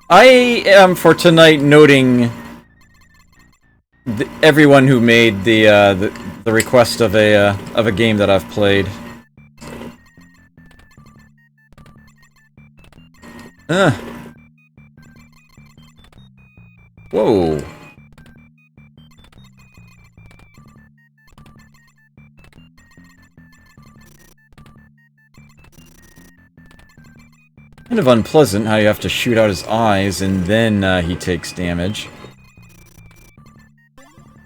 [SPEAKER 1] I am for tonight noting everyone who made the request of a game that I've played. Whoa. Kind of unpleasant how you have to shoot out his eyes and then he takes damage.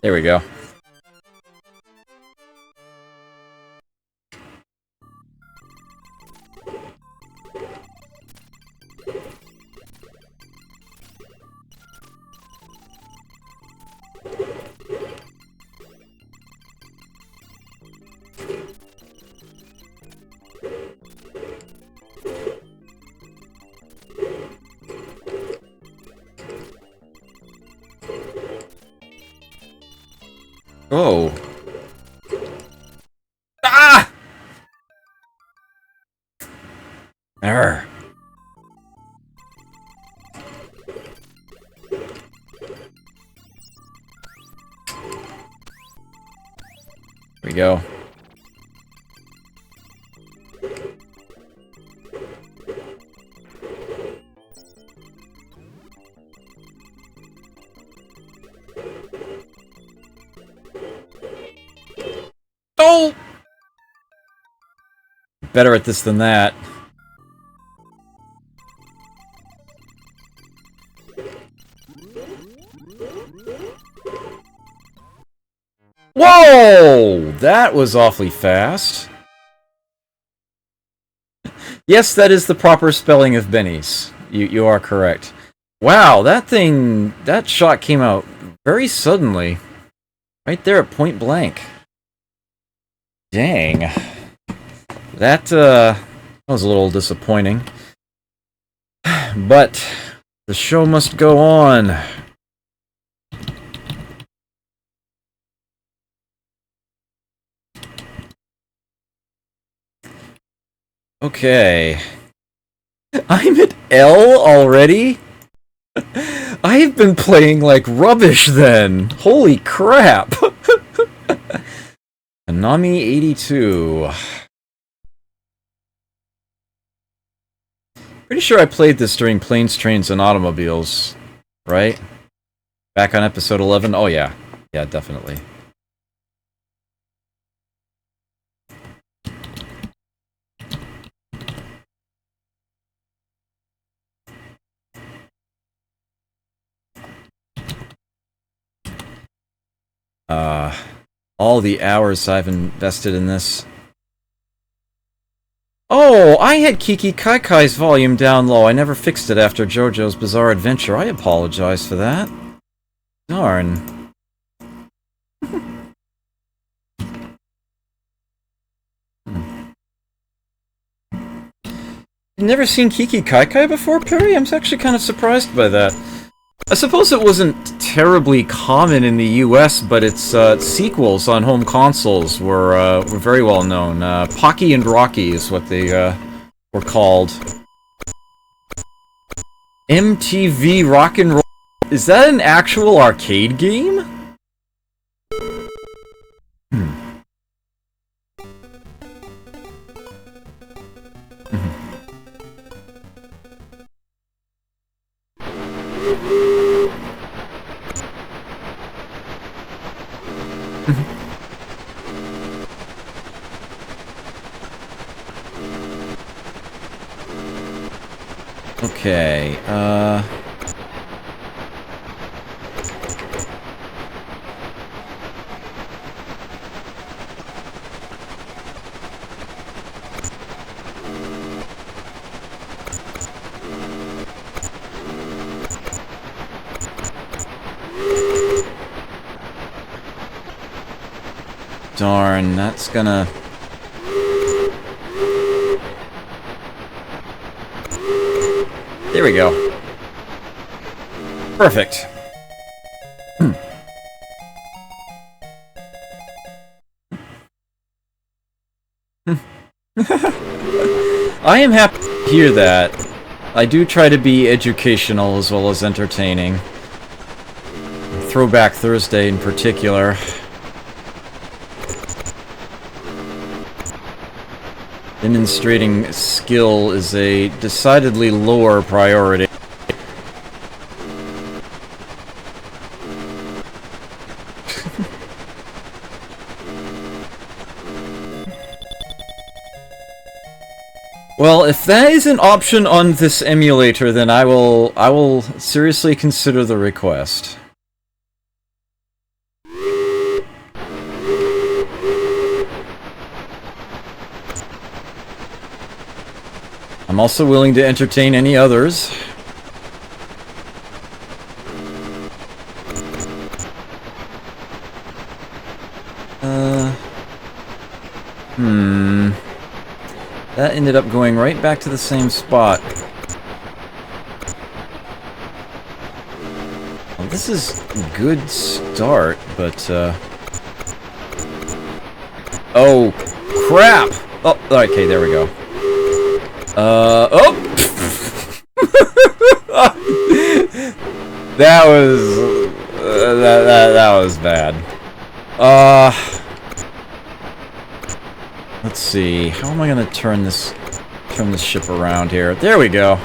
[SPEAKER 1] There we go. Whoa. Ah! Arr. Here we go. Oh! Better at this than that. Whoa! That was awfully fast. Yes, that is the proper spelling of Benny's. You are correct. Wow, that shot came out very suddenly. Right there at point blank. Dang. That was a little disappointing. But the show must go on. Okay. I'm at L already? I've been playing like rubbish then. Holy crap. Konami 82. Pretty sure I played this during Planes, Trains, and Automobiles, right? Back on episode 11? Oh yeah. Yeah, definitely. All the hours I've invested in this. Oh, I had Kiki Kaikai's volume down low. I never fixed it after JoJo's Bizarre Adventure. I apologize for that. Darn. You've never seen Kiki Kaikai before, Perry? I'm actually kind of surprised by that. I suppose it wasn't terribly common in the US, but its sequels on home consoles were very well known. Pocky and Rocky is what they were called. MTV Rock and Roll. Is that an actual arcade game? Okay, darn, that's gonna... There we go. Perfect. I am happy to hear that. I do try to be educational as well as entertaining. Throwback Thursday in particular. Demonstrating skill is a decidedly lower priority. Well, if that is an option on this emulator, then I will seriously consider the request. I'm also willing to entertain any others. That ended up going right back to the same spot. Well, this is a good start, but Oh, crap! Oh, okay, there we go. Oh! That was... that was bad. Let's see. How am I gonna turn this ship around here? There we go.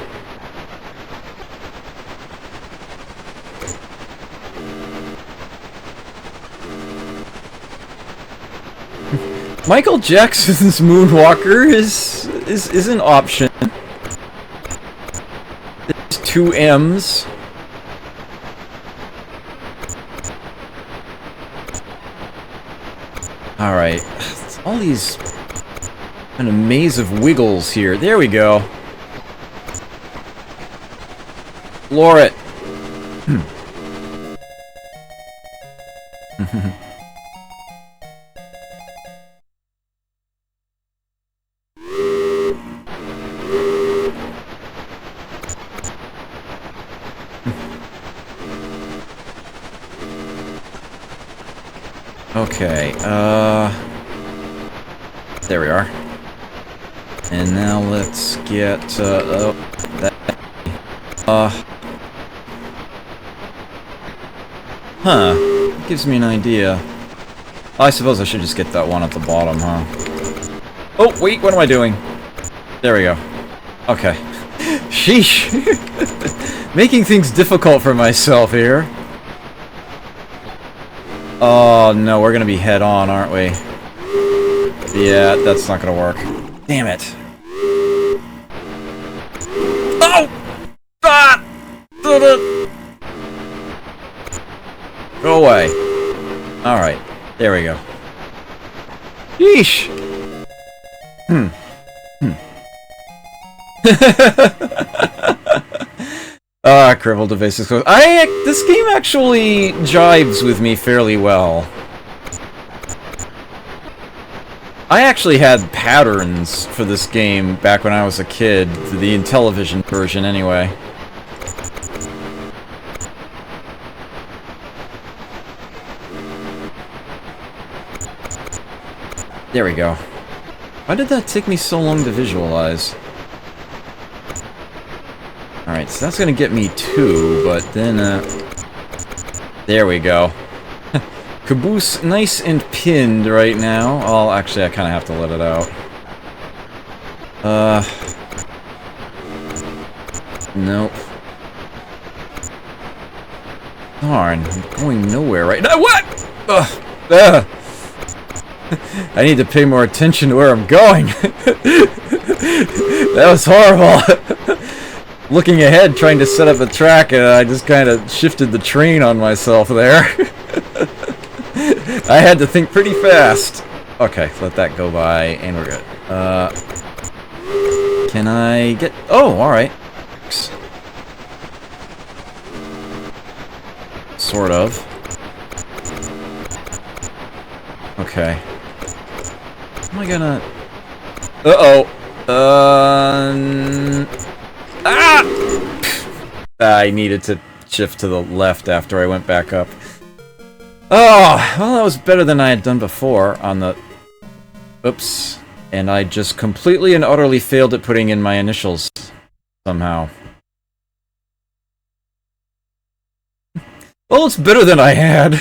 [SPEAKER 1] Michael Jackson's Moonwalker is an option. There's 2 M's. Alright. All these kind of maze of wiggles here. There we go. Floor it. Okay, there we are. And now let's get, gives me an idea. I suppose I should just get that one at the bottom, huh? Oh, wait, what am I doing? There we go. Okay. Sheesh! Making things difficult for myself here. Oh, no, we're gonna be head-on, aren't we? Yeah, that's not gonna work. Damn it. Oh! Ah! Go away. Alright, there we go. Yeesh! Crippled devices. This game actually jives with me fairly well. I actually had patterns for this game back when I was a kid, the Intellivision version anyway. There we go. Why did that take me so long to visualize? Alright, so that's gonna get me 2, but then, there we go. Caboose nice and pinned right now. Oh, actually, I kinda have to let it out. Nope. Darn, I'm going nowhere right now. What?! Ugh! I need to pay more attention to where I'm going. That was horrible. Looking ahead, trying to set up a track, and I just kind of shifted the train on myself there. I had to think pretty fast. Okay, let that go by, and we're good. Can I get... Oh, alright. Sort of. Okay. Am I gonna... Uh-oh. I needed to shift to the left after I went back up. Oh, well, that was better than I had done before on the... Oops. And I just completely and utterly failed at putting in my initials somehow. Well, it's better than I had.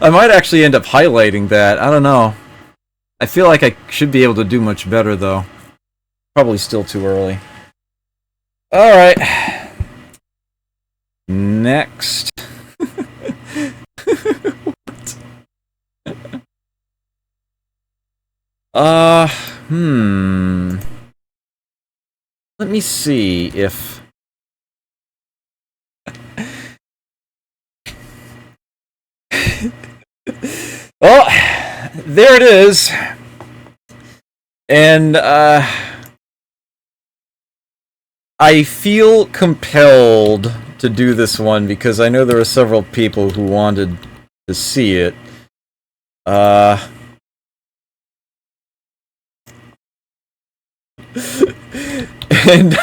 [SPEAKER 1] I might actually end up highlighting that. I don't know. I feel like I should be able to do much better, though. Probably still too early. Alright. Next. Let me see if... Oh, there it is. And, I feel compelled to do this one because I know there are several people who wanted to see it. And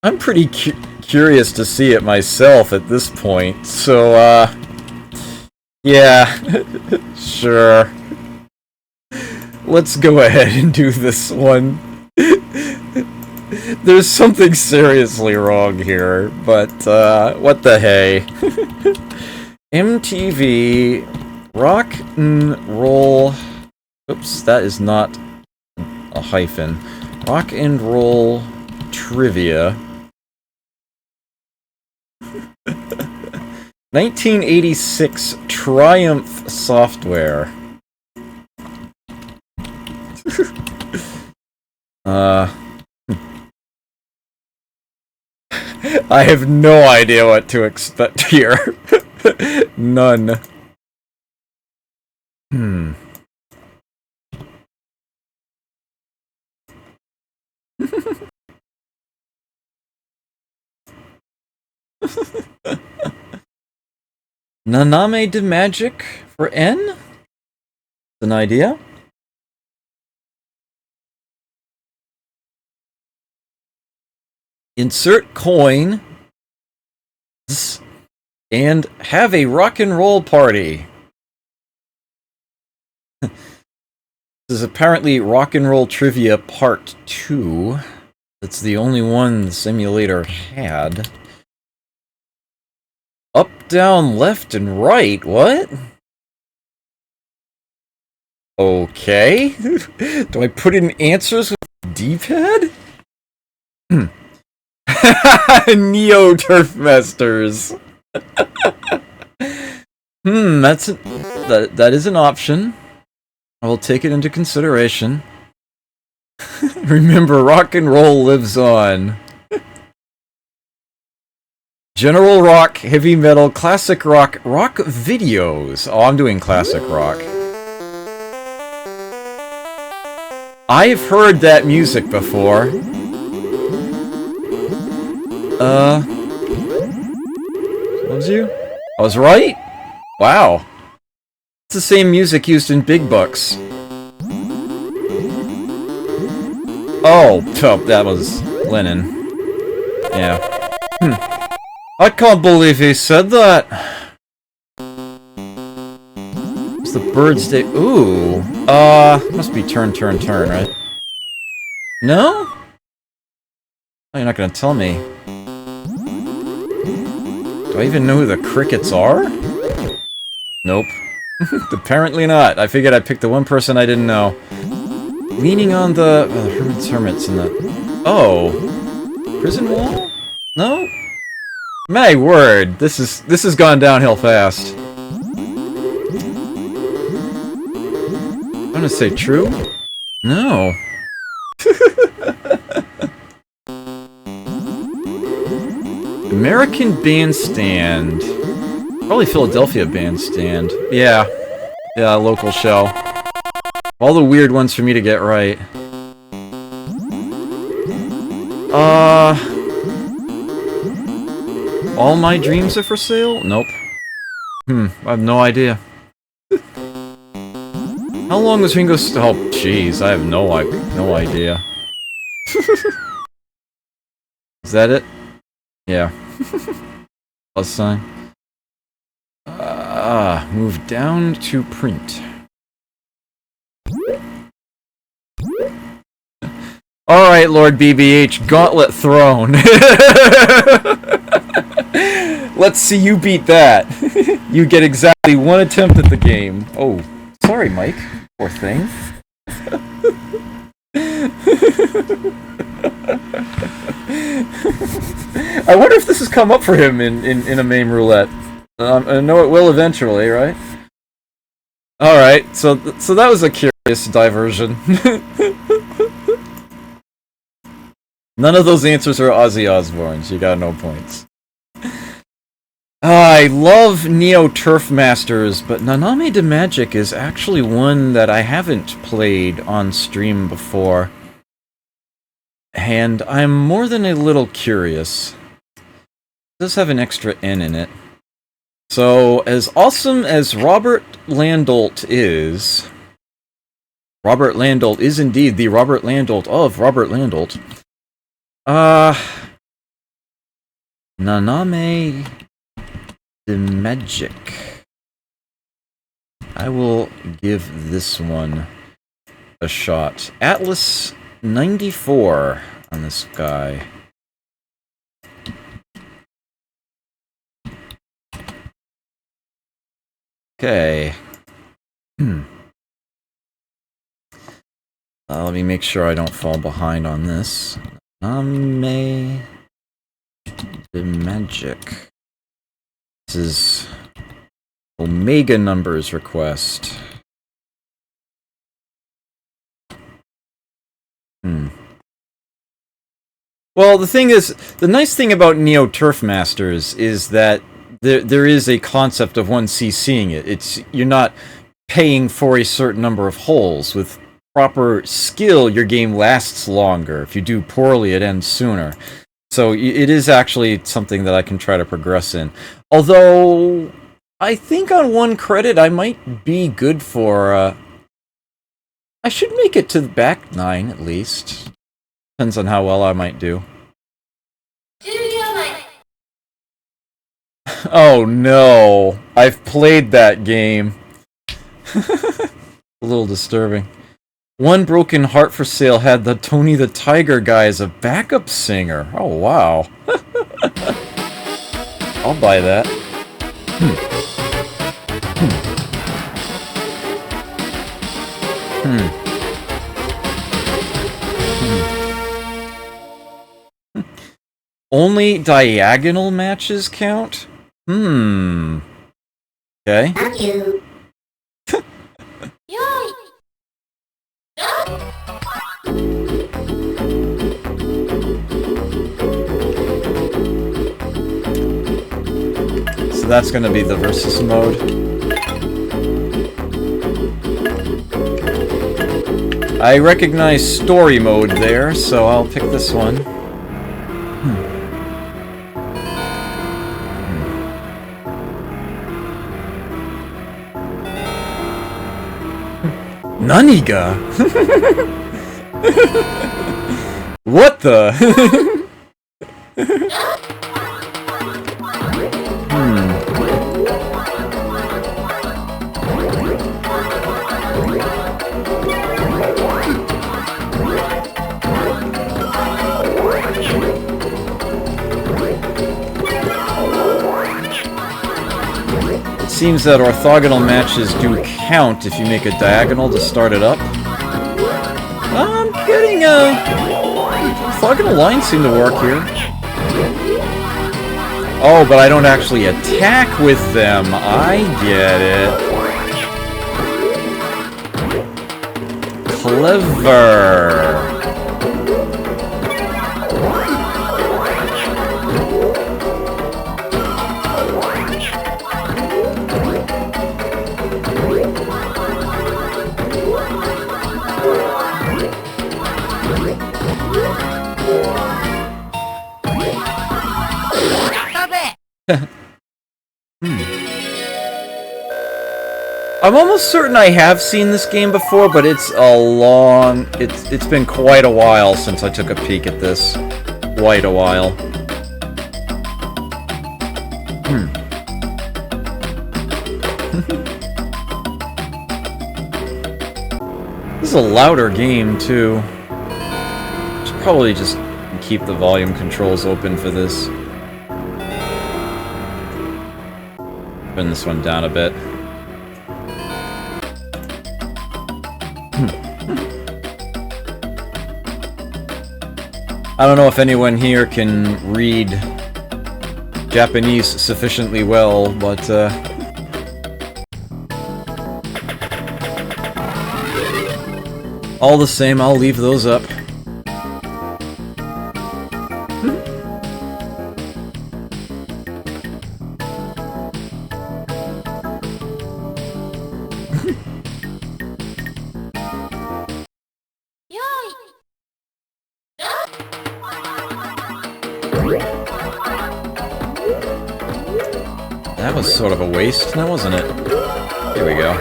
[SPEAKER 1] I'm pretty curious to see it myself at this point, so, Yeah, sure. Let's go ahead and do this one. There's something seriously wrong here, but what the hey. MTV Rock and Roll. Oops, that is not a hyphen. Rock and Roll Trivia. 1986 Triumph Software. I have no idea what to expect here. None. Naname de Magic for N? An idea? Insert coin and have a rock and roll party. This is apparently Rock and Roll Trivia Part 2. That's the only one the simulator had. Up, down, left, and right? What? Okay. Do I put in answers with D-pad? Neo Turf Masters. That is an option. I will take it into consideration. Remember, rock and roll lives on. General rock, heavy metal, classic rock, rock videos. Oh, I'm doing classic rock. I've heard that music before. Was you? I was right? Wow. It's the same music used in Big Bucks. Oh, that was Lennon. Yeah. I can't believe he said that. It's the Bird's Day. Ooh. Must be turn, right? No? Oh, you're not gonna tell me. Do I even know who the Crickets are? Nope. Apparently not. I figured I'd pick the one person I didn't know. Leaning on the Hermits in the... Oh. Prison Wall? No? My word, this has gone downhill fast. I'm gonna say true? No. American Bandstand. Probably Philadelphia Bandstand. Yeah. Yeah, local show. All the weird ones for me to get right. All My Dreams Are For Sale? Nope. I have no idea. How long was Ringo Oh, jeez, I have no idea. Is that it? Yeah. Plus sign. Move down to print. Alright, Lord BBH, gauntlet thrown. Let's see you beat that. You get exactly one attempt at the game. Oh, sorry, Mike. Poor thing. I wonder if this has come up for him in a MAME roulette. I know it will eventually, right? Alright, so that was a curious diversion. None of those answers are Ozzy Osbourne's. You got no points. I love Neo Turf Masters, but Naname de Magic is actually one that I haven't played on stream before. And I'm more than a little curious. It does have an extra N in it. So, as awesome as Robert Landolt is indeed the Robert Landolt of Robert Landolt. Naname de Magic. I will give this one a shot. Atlas 94 on this guy. Okay. Let me make sure I don't fall behind on this. The magic. This is Omega numbers request. Well, the thing is, the nice thing about Neo Turf Masters is that there is a concept of one CCing it. You're not paying for a certain number of holes. With proper skill, your game lasts longer. If you do poorly, it ends sooner. So it is actually something that I can try to progress in. Although, I think on one credit, I might be good for... I should make it to the back 9, at least. Depends on how well I might do. Oh no! I've played that game. A little disturbing. One Broken Heart for Sale had the Tony the Tiger guy as a backup singer. Oh wow. I'll buy that. Only diagonal matches count? Okay. So that's gonna be the versus mode. I recognize story mode there, so I'll pick this one. Naniga? What the? It seems that orthogonal matches do count if you make a diagonal to start it up. I'm getting orthogonal lines seem to work here. Oh, but I don't actually attack with them. I get it. Clever. I'm almost certain I have seen this game before, but it's it's been quite a while since I took a peek at this. Quite a while. This is a louder game, too. Should probably just keep the volume controls open for this. Turn this one down a bit. I don't know if anyone here can read Japanese sufficiently well, but all the same, I'll leave those up. That was sort of a waste, now wasn't it? Here we go.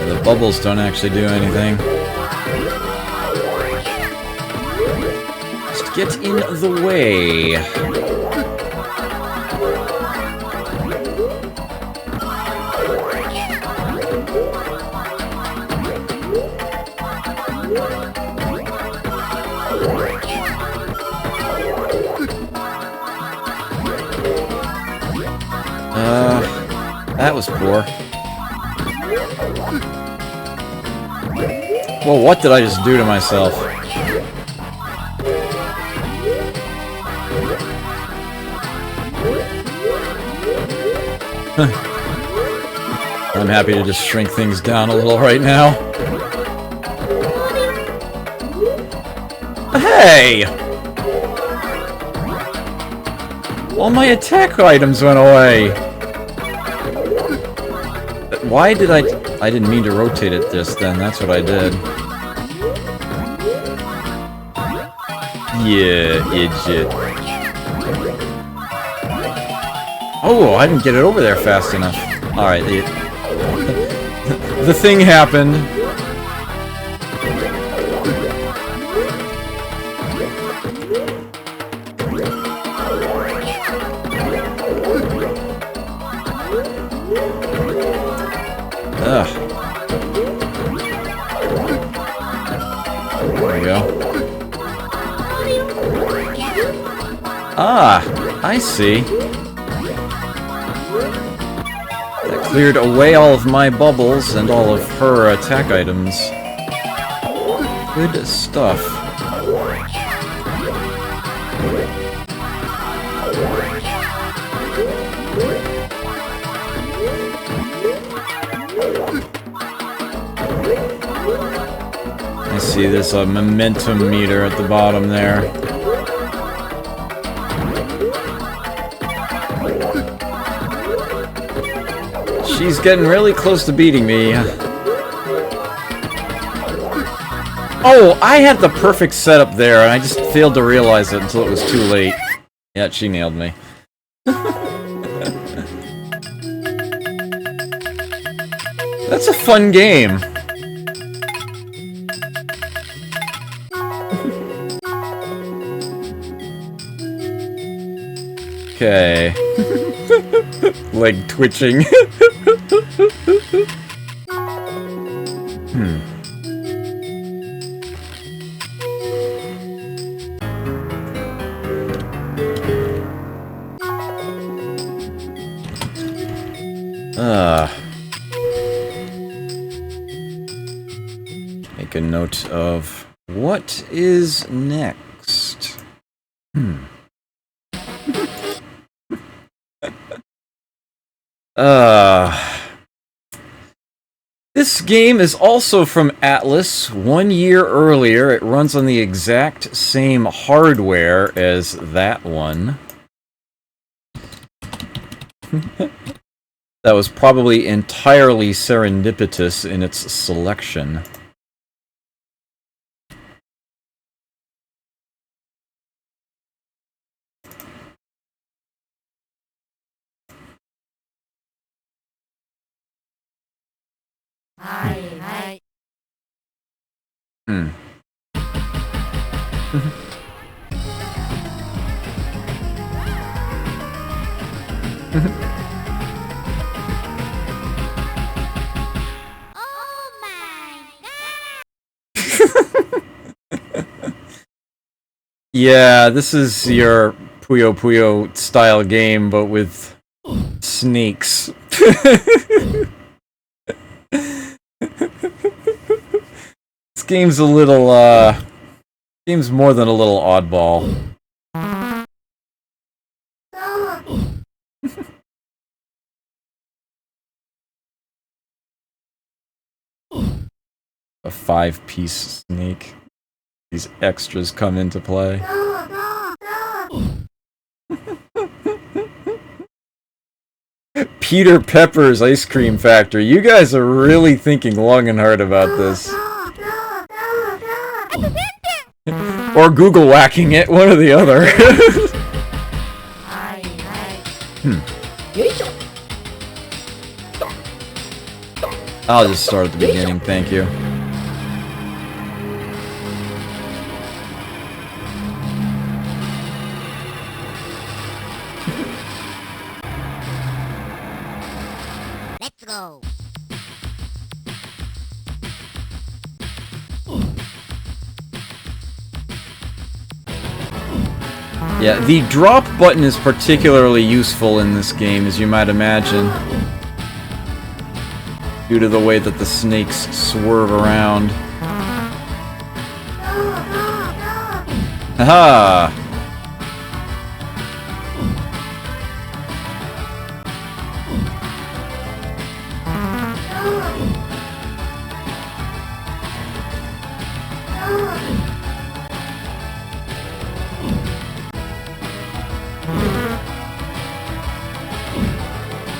[SPEAKER 1] The bubbles don't actually do anything. Just get in the way. That was poor. Well, what did I just do to myself? I'm happy to just shrink things down a little right now. Hey! All my attack items went away. Why did I didn't mean to rotate it just then, that's what I did. Yeah, idiot. Oh, I didn't get it over there fast enough. Alright, the thing happened. Ugh. There we go. Ah, I see. That cleared away all of my bubbles and all of her attack items. Good stuff. I see there's a momentum meter at the bottom there. She's getting really close to beating me. Oh, I had the perfect setup there, and I just failed to realize it until it was too late. Yeah, she nailed me. That's a fun game. Okay. Leg twitching. Make a note of what is next. This game is also from Atlas. 1 year earlier, it runs on the exact same hardware as that one. That was probably entirely serendipitous in its selection. Yeah, this is your Puyo Puyo style game, but with snakes. This game's a little, game's more than a little oddball. A 5-piece snake. These extras come into play. Peter Pepper's Ice Cream Factory. You guys are really thinking long and hard about this. Or Google whacking it, one or the other. I'll just start at the beginning, thank you.
[SPEAKER 6] Let's go.
[SPEAKER 1] Yeah, the drop button is particularly useful in this game, as you might imagine, due to the way that the snakes swerve around. Haha!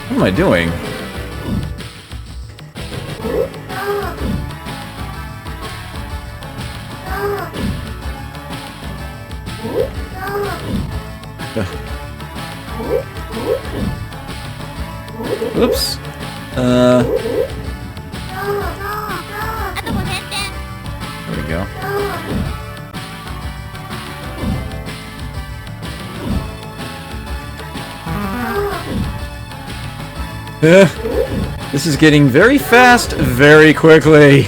[SPEAKER 1] What am I doing? Oops. There we go. This is getting very fast, very quickly.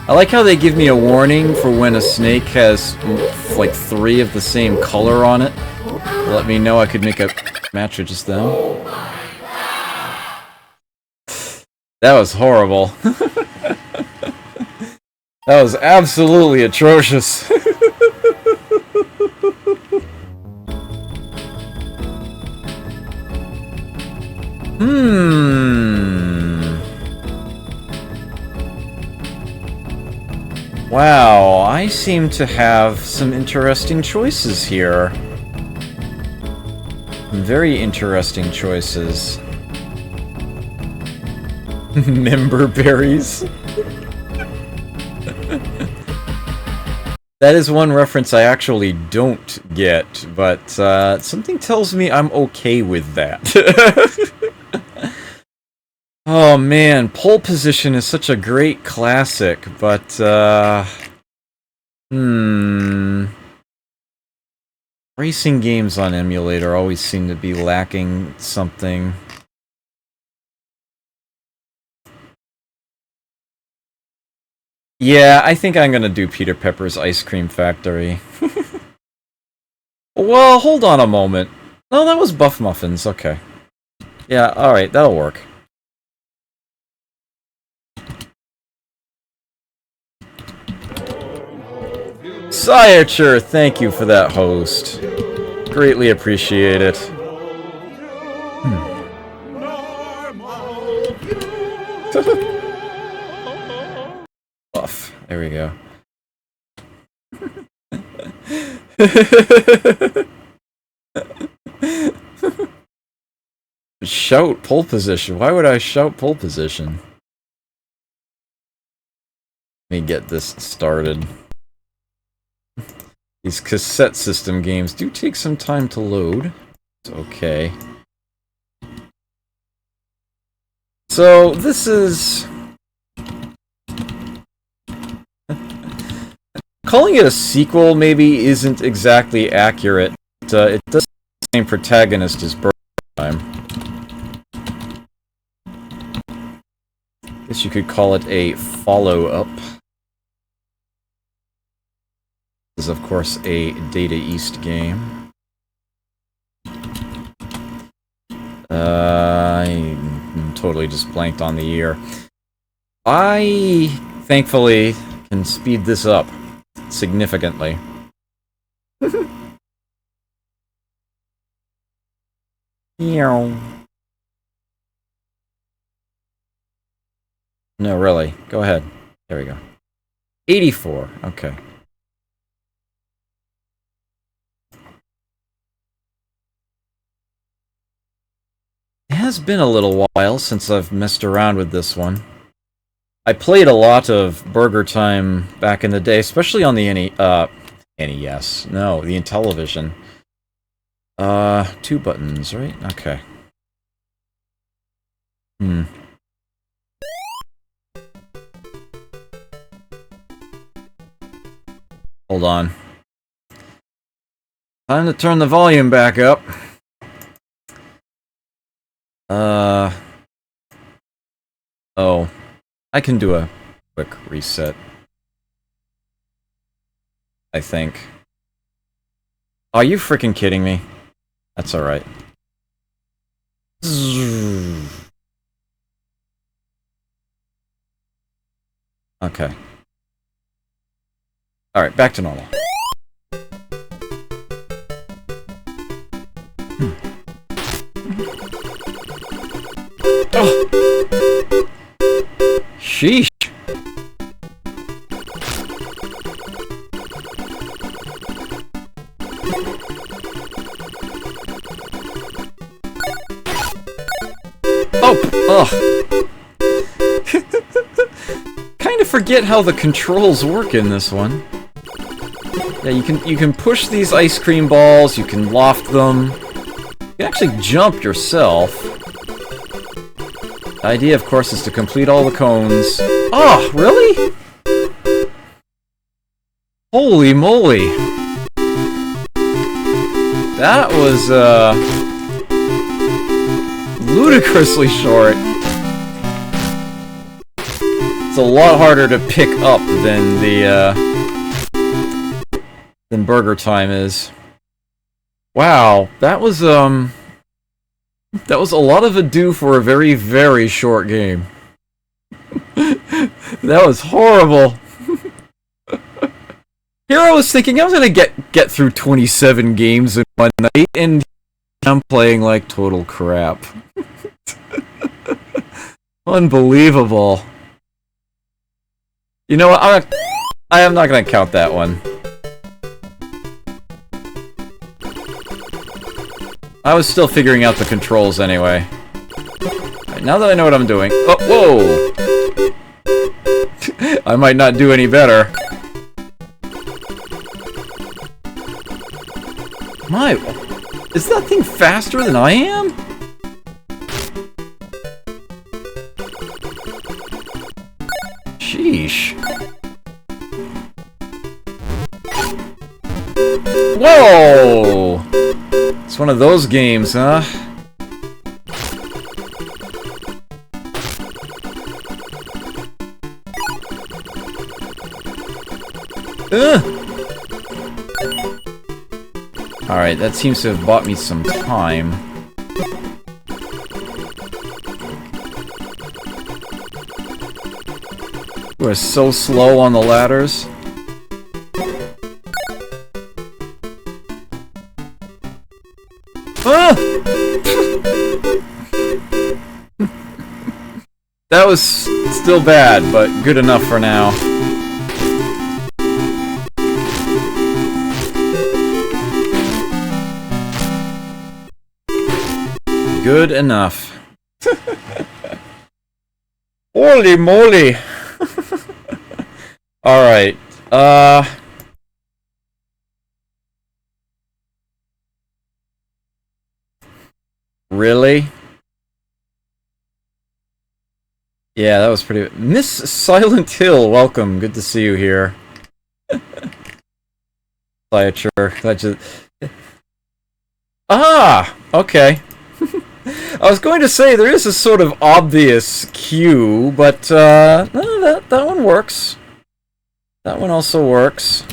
[SPEAKER 1] I like how they give me a warning for when a snake has like 3 of the same color on it. Let me know I could make a match with just them. That was horrible. That was absolutely atrocious. Wow, I seem to have some interesting choices here. Very interesting choices. Member berries. That is one reference I actually don't get, but something tells me I'm okay with that. Oh man, Pole Position is such a great classic, but racing games on emulator always seem to be lacking something. Yeah, I think I'm gonna do Peter Pepper's Ice Cream Factory. Well, hold on a moment. No, that was Buff Muffins, okay. Yeah, alright, that'll work. Sireture, thank you for that host. Greatly appreciate it. Buff. There we go. Shout pole position. Why would I shout pole position? Let me get this started. These cassette system games do take some time to load. It's okay. So, this is... Calling it a sequel maybe isn't exactly accurate. It does the same protagonist as Birth Time. Guess you could call it a follow-up. This is, of course, a Data East game. I totally just blanked on the year. I, thankfully, can speed this up significantly. No, really. Go ahead. There we go. 84. Okay. has been a little while since I've messed around with this one. I played a lot of Burger Time back in the day, especially on the NES. No, the Intellivision. 2 buttons, right? Okay. Hold on. Time to turn the volume back up. Oh. I can do a quick reset. I think. Are you freaking kidding me? That's alright. Okay. Alright, back to normal. Oh! Sheesh! Oh! Ugh! Kind of forget how the controls work in this one. Yeah, you can push these ice cream balls, you can loft them. You can actually jump yourself. The idea, of course, is to complete all the cones. Oh, really? Holy moly. That was, ludicrously short. It's a lot harder to pick up than than Burger Time is. Wow, that was a lot of ado for a very, very short game. That was horrible. Here I was thinking I was gonna get through 27 games in one night, and I'm playing like total crap. Unbelievable. You know what? I am not gonna count that one. I was still figuring out the controls anyway. Right, now that I know what I'm doing... Oh, whoa! I might not do any better. My... Is that thing faster than I am? Sheesh. Whoa! It's one of those games, huh? Alright, that seems to have bought me some time. We're so slow on the ladders. Ah! That was still bad, but good enough for now. Good enough. Holy moly! Alright, really? Yeah, that was pretty... Miss Silent Hill, welcome. Good to see you here. That just... Ah! Okay. I was going to say, there is a sort of obvious cue, but, no, that one works. That one also works.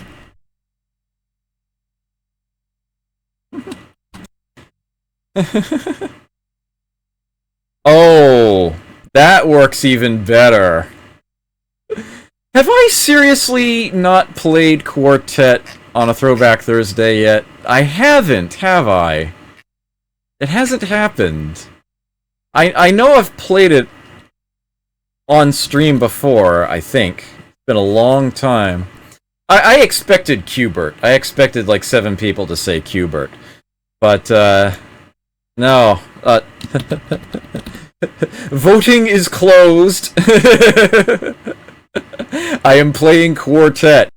[SPEAKER 1] Oh, that works even better. Have I seriously not played Quartet on a Throwback Thursday yet? I haven't, have I? It hasn't happened. I know I've played it on stream before, I think. It's been a long time. I expected Qbert. I expected like 7 people to say Qbert. But, no. Voting is closed. I am playing Quartet.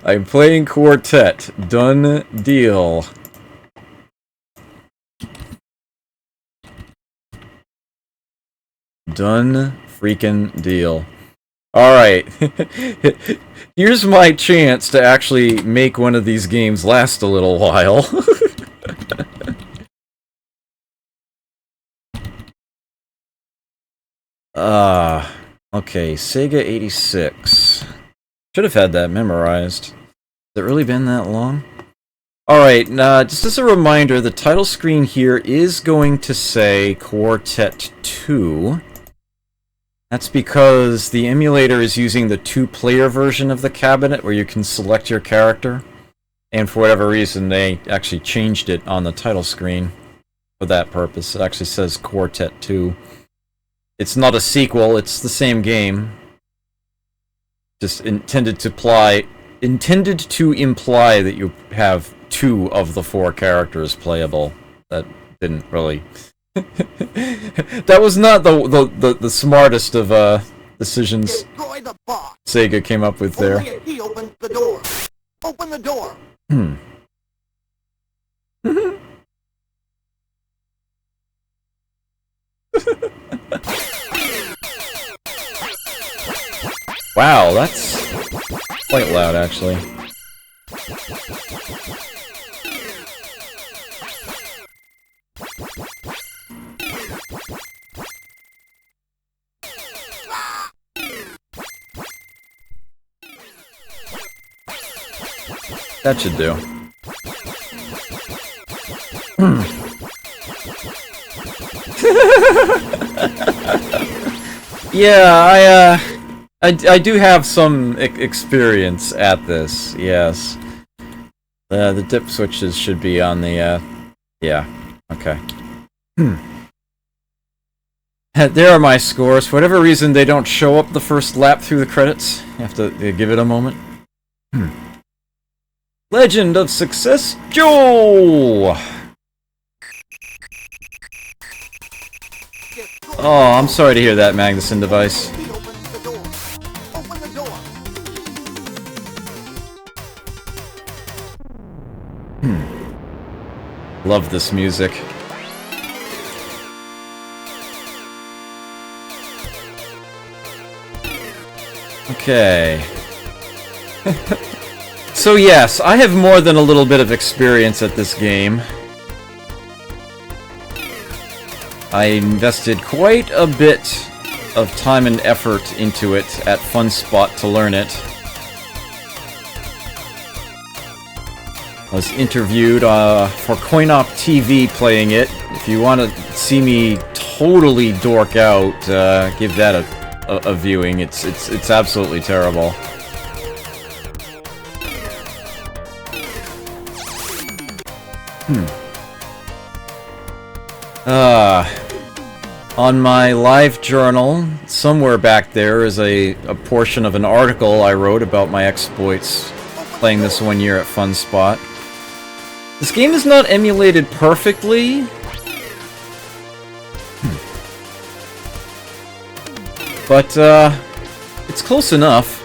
[SPEAKER 1] I am playing Quartet. Done deal. Done freaking deal. Alright. Here's my chance to actually make one of these games last a little while. Okay, Sega 86. Should have had that memorized. Has it really been that long? Alright, just as a reminder, the title screen here is going to say Quartet 2. That's because the emulator is using the two-player version of the cabinet where you can select your character. And for whatever reason, they actually changed it on the title screen for that purpose. It actually says Quartet 2. It's not a sequel, it's the same game. Just intended to imply that you have 2 of the 4 characters playable. That didn't really... That was not the smartest of decisions
[SPEAKER 4] Destroy the box.
[SPEAKER 1] Sega came up with there.
[SPEAKER 4] Only a key opens the door. Open the door.
[SPEAKER 1] Wow, that's quite loud, actually. That should do. Yeah, I do have some experience at this, yes. The dip switches should be on the, yeah, okay. There are my scores. For whatever reason, they don't show up the first lap through the credits. You have to give it a moment. Legend of Success Joe! Oh, I'm sorry to hear that, Magnuson device.
[SPEAKER 4] Key opens the door. Open the door.
[SPEAKER 1] Love this music. Okay. So yes, I have more than a little bit of experience at this game. I invested quite a bit of time and effort into it at FunSpot to learn it. I was interviewed for CoinOp TV playing it. If you want to see me totally dork out, give that a viewing. It's absolutely terrible. On my live journal, somewhere back there is a portion of an article I wrote about my exploits playing this one year at FunSpot. This game is not emulated perfectly. But, it's close enough.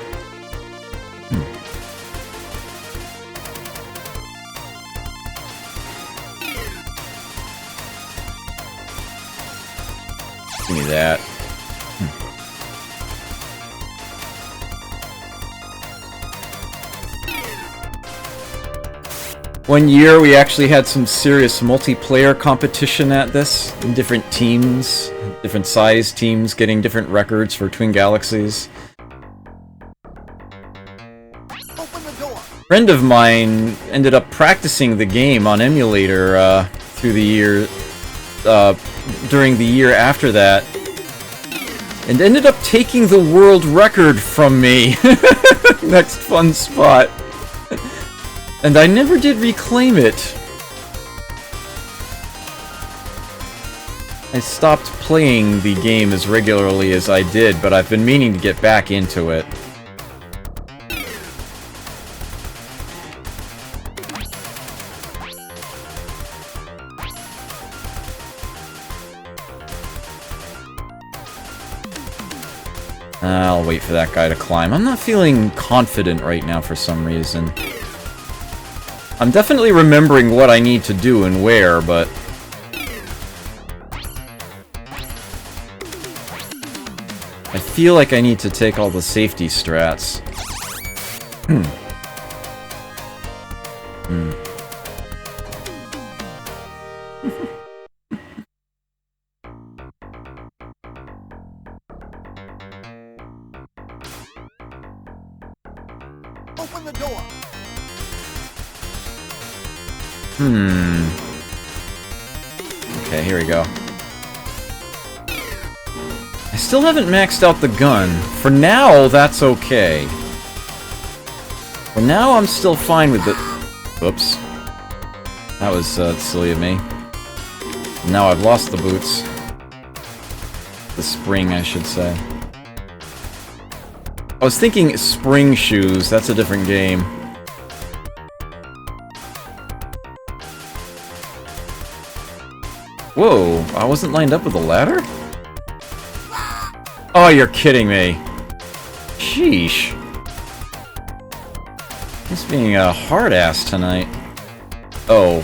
[SPEAKER 1] Give me that. One year we actually had some serious multiplayer competition at this, in different teams, different size teams getting different records for Twin Galaxies.
[SPEAKER 4] Open the door.
[SPEAKER 1] A friend of mine ended up practicing the game on emulator through the year, during the year after that, and ended up taking the world record from me. Next fun spot. And I never did reclaim it. I stopped playing the game as regularly as I did, but I've been meaning to get back into it. I'll wait for that guy to climb. I'm not feeling confident right now for some reason. I'm definitely remembering what I need to do and where, but... I feel like I need to take all the safety strats.
[SPEAKER 4] Open the door.
[SPEAKER 1] Okay, here we go. I still haven't maxed out the gun. For now, that's okay. For now, I'm still fine with it. Whoops. That was silly of me. Now I've lost the boots. The spring, I should say. I was thinking spring shoes. That's a different game. Whoa, I wasn't lined up with a ladder? Oh, you're kidding me. Sheesh. He's being a hard-ass tonight. Oh,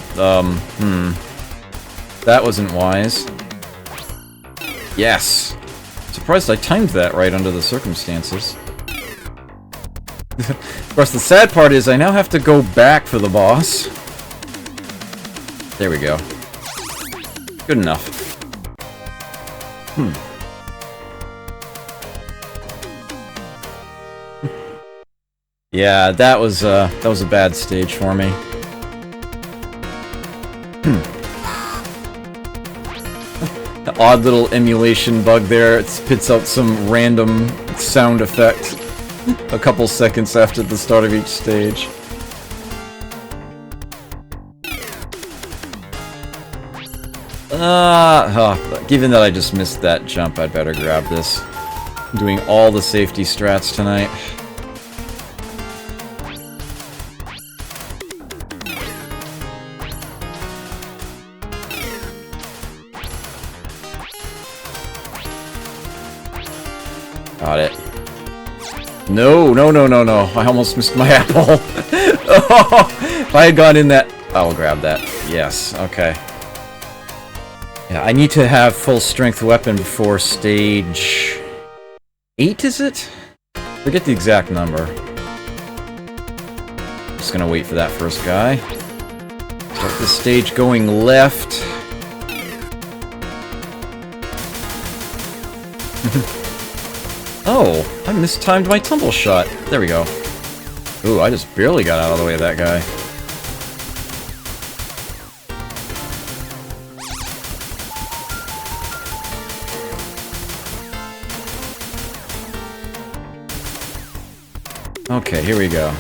[SPEAKER 1] that wasn't wise. Yes! Surprised I timed that right under the circumstances. Of course, the sad part is I now have to go back for the boss. There we go. Good enough. Yeah, that was a bad stage for me. The odd little emulation bug there. It spits out some random sound effect a couple seconds after the start of each stage. Given that I just missed that jump, I'd better grab this. I'm doing all the safety strats tonight. Got it. No, no, no, no, no. I almost missed my apple. If I had gone in that... I'll grab that. Yes, okay. Yeah, I need to have full strength weapon before stage 8, is it? Forget the exact number. Just gonna wait for that first guy. Start the stage going left. Oh, I mistimed my tumble shot. There we go. Ooh, I just barely got out of the way of that guy. Okay, here we go.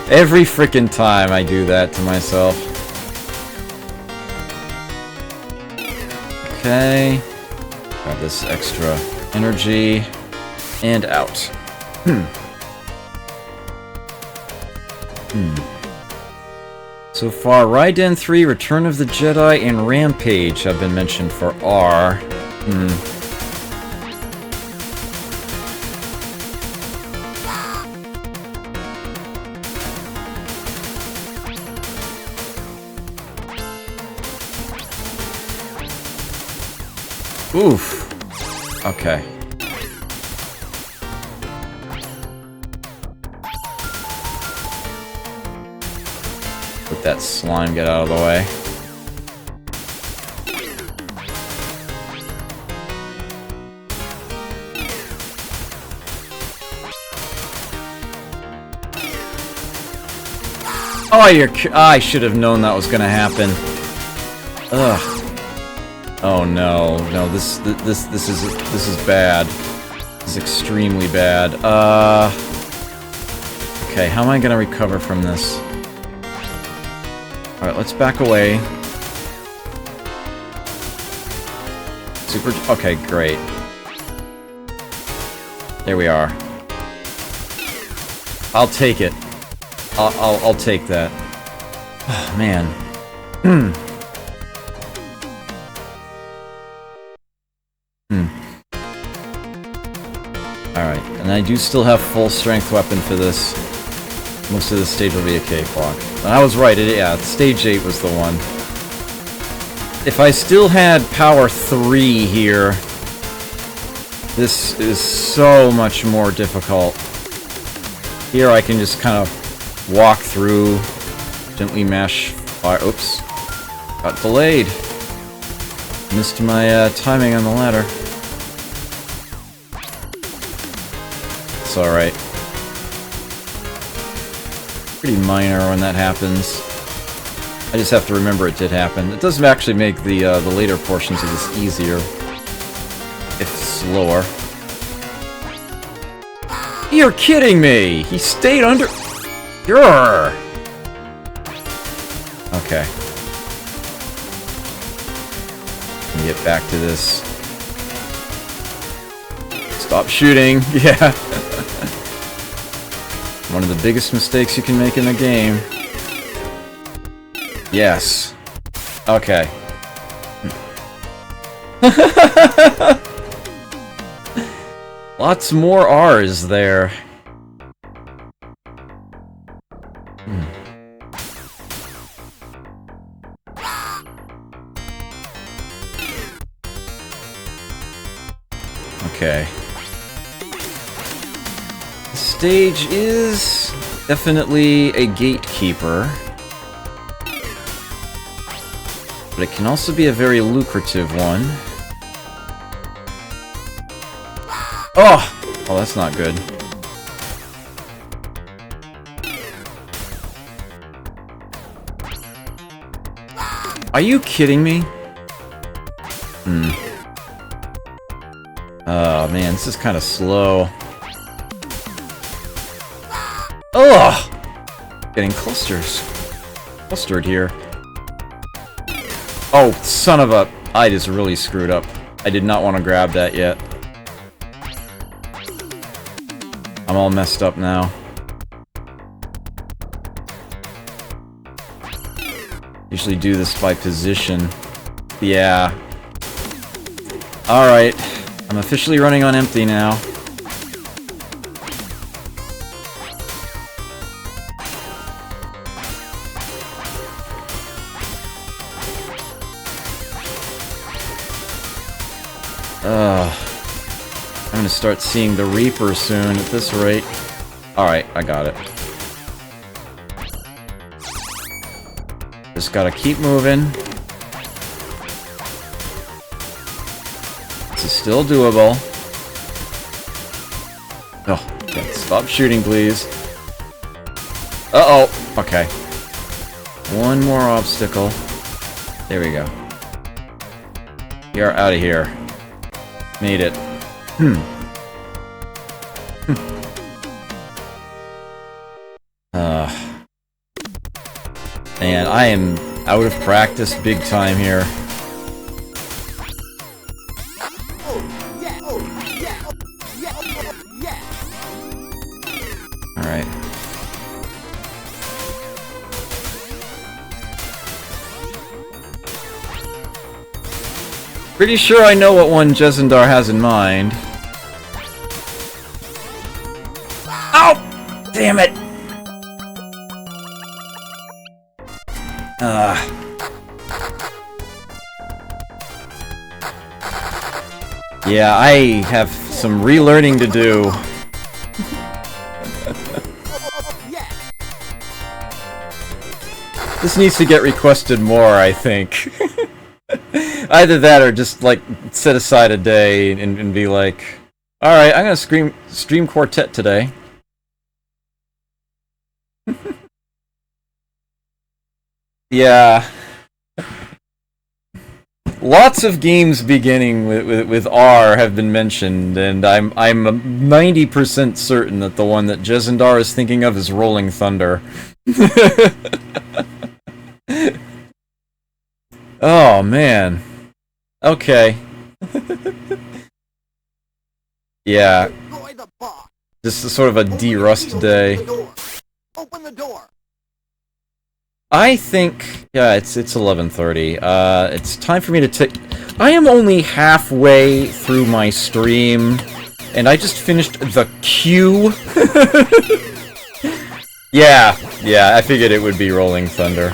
[SPEAKER 1] Every frickin' time I do that to myself. Okay. Grab this extra energy. And out. So far, Raiden 3, Return of the Jedi, and Rampage have been mentioned for R. Oof. Okay. Let that slime get out of the way. Oh, I should have known that was gonna happen. Ugh. Oh no, no, this is bad. This is extremely bad. Okay, how am I gonna recover from this? Alright, let's back away. Okay, great. There we are. I'll take it. I'll take that. Oh, man. Alright, and I do still have full strength weapon for this. Most of this stage will be a cakewalk. And I was right, yeah, stage 8 was the one. If I still had power 3 here, this is so much more difficult. Here I can just kind of walk through, gently mash fire. Oops. Got delayed. Missed my timing on the ladder. It's alright. Pretty minor when that happens. I just have to remember it did happen. It does actually make the later portions of this easier. If slower. You're kidding me! He stayed under... Grrr! Okay. Get back to this. Stop shooting. Yeah. One of the biggest mistakes you can make in the game. Yes. Okay. Lots more R's there. Okay. The stage is definitely a gatekeeper. But it can also be a very lucrative one. Oh! Oh, that's not good. Are you kidding me? Oh man, this is kind of slow. Ugh! Getting clustered here. Oh, son of a... I just really screwed up. I did not want to grab that yet. I'm all messed up now. Usually do this by position. Yeah. Alright. I'm officially running on empty now. I'm gonna start seeing the Reaper soon at this rate. Alright, I got it. Just gotta keep moving. This is still doable. Oh, okay. Stop shooting, please. Uh-oh. Okay. One more obstacle. There we go. You're out of here. Made it. Man, I am out of practice big time here. Alright. Pretty sure I know what one Jesendar has in mind. Ow! Damn it! Yeah, I have some relearning to do. This needs to get requested more, I think. Either that or just, like, set aside a day and be like, alright, I'm gonna stream Quartet today. Yeah. Lots of games beginning with R have been mentioned, and I'm 90% certain that the one that Jesendar is thinking of is Rolling Thunder. Oh, man. Okay. Yeah. This is sort of a de-rust day.
[SPEAKER 4] Open the door.
[SPEAKER 1] I think, yeah, it's 11:30. It's time for me to take... I am only halfway through my stream, and I just finished the queue. Yeah, I figured it would be Rolling Thunder.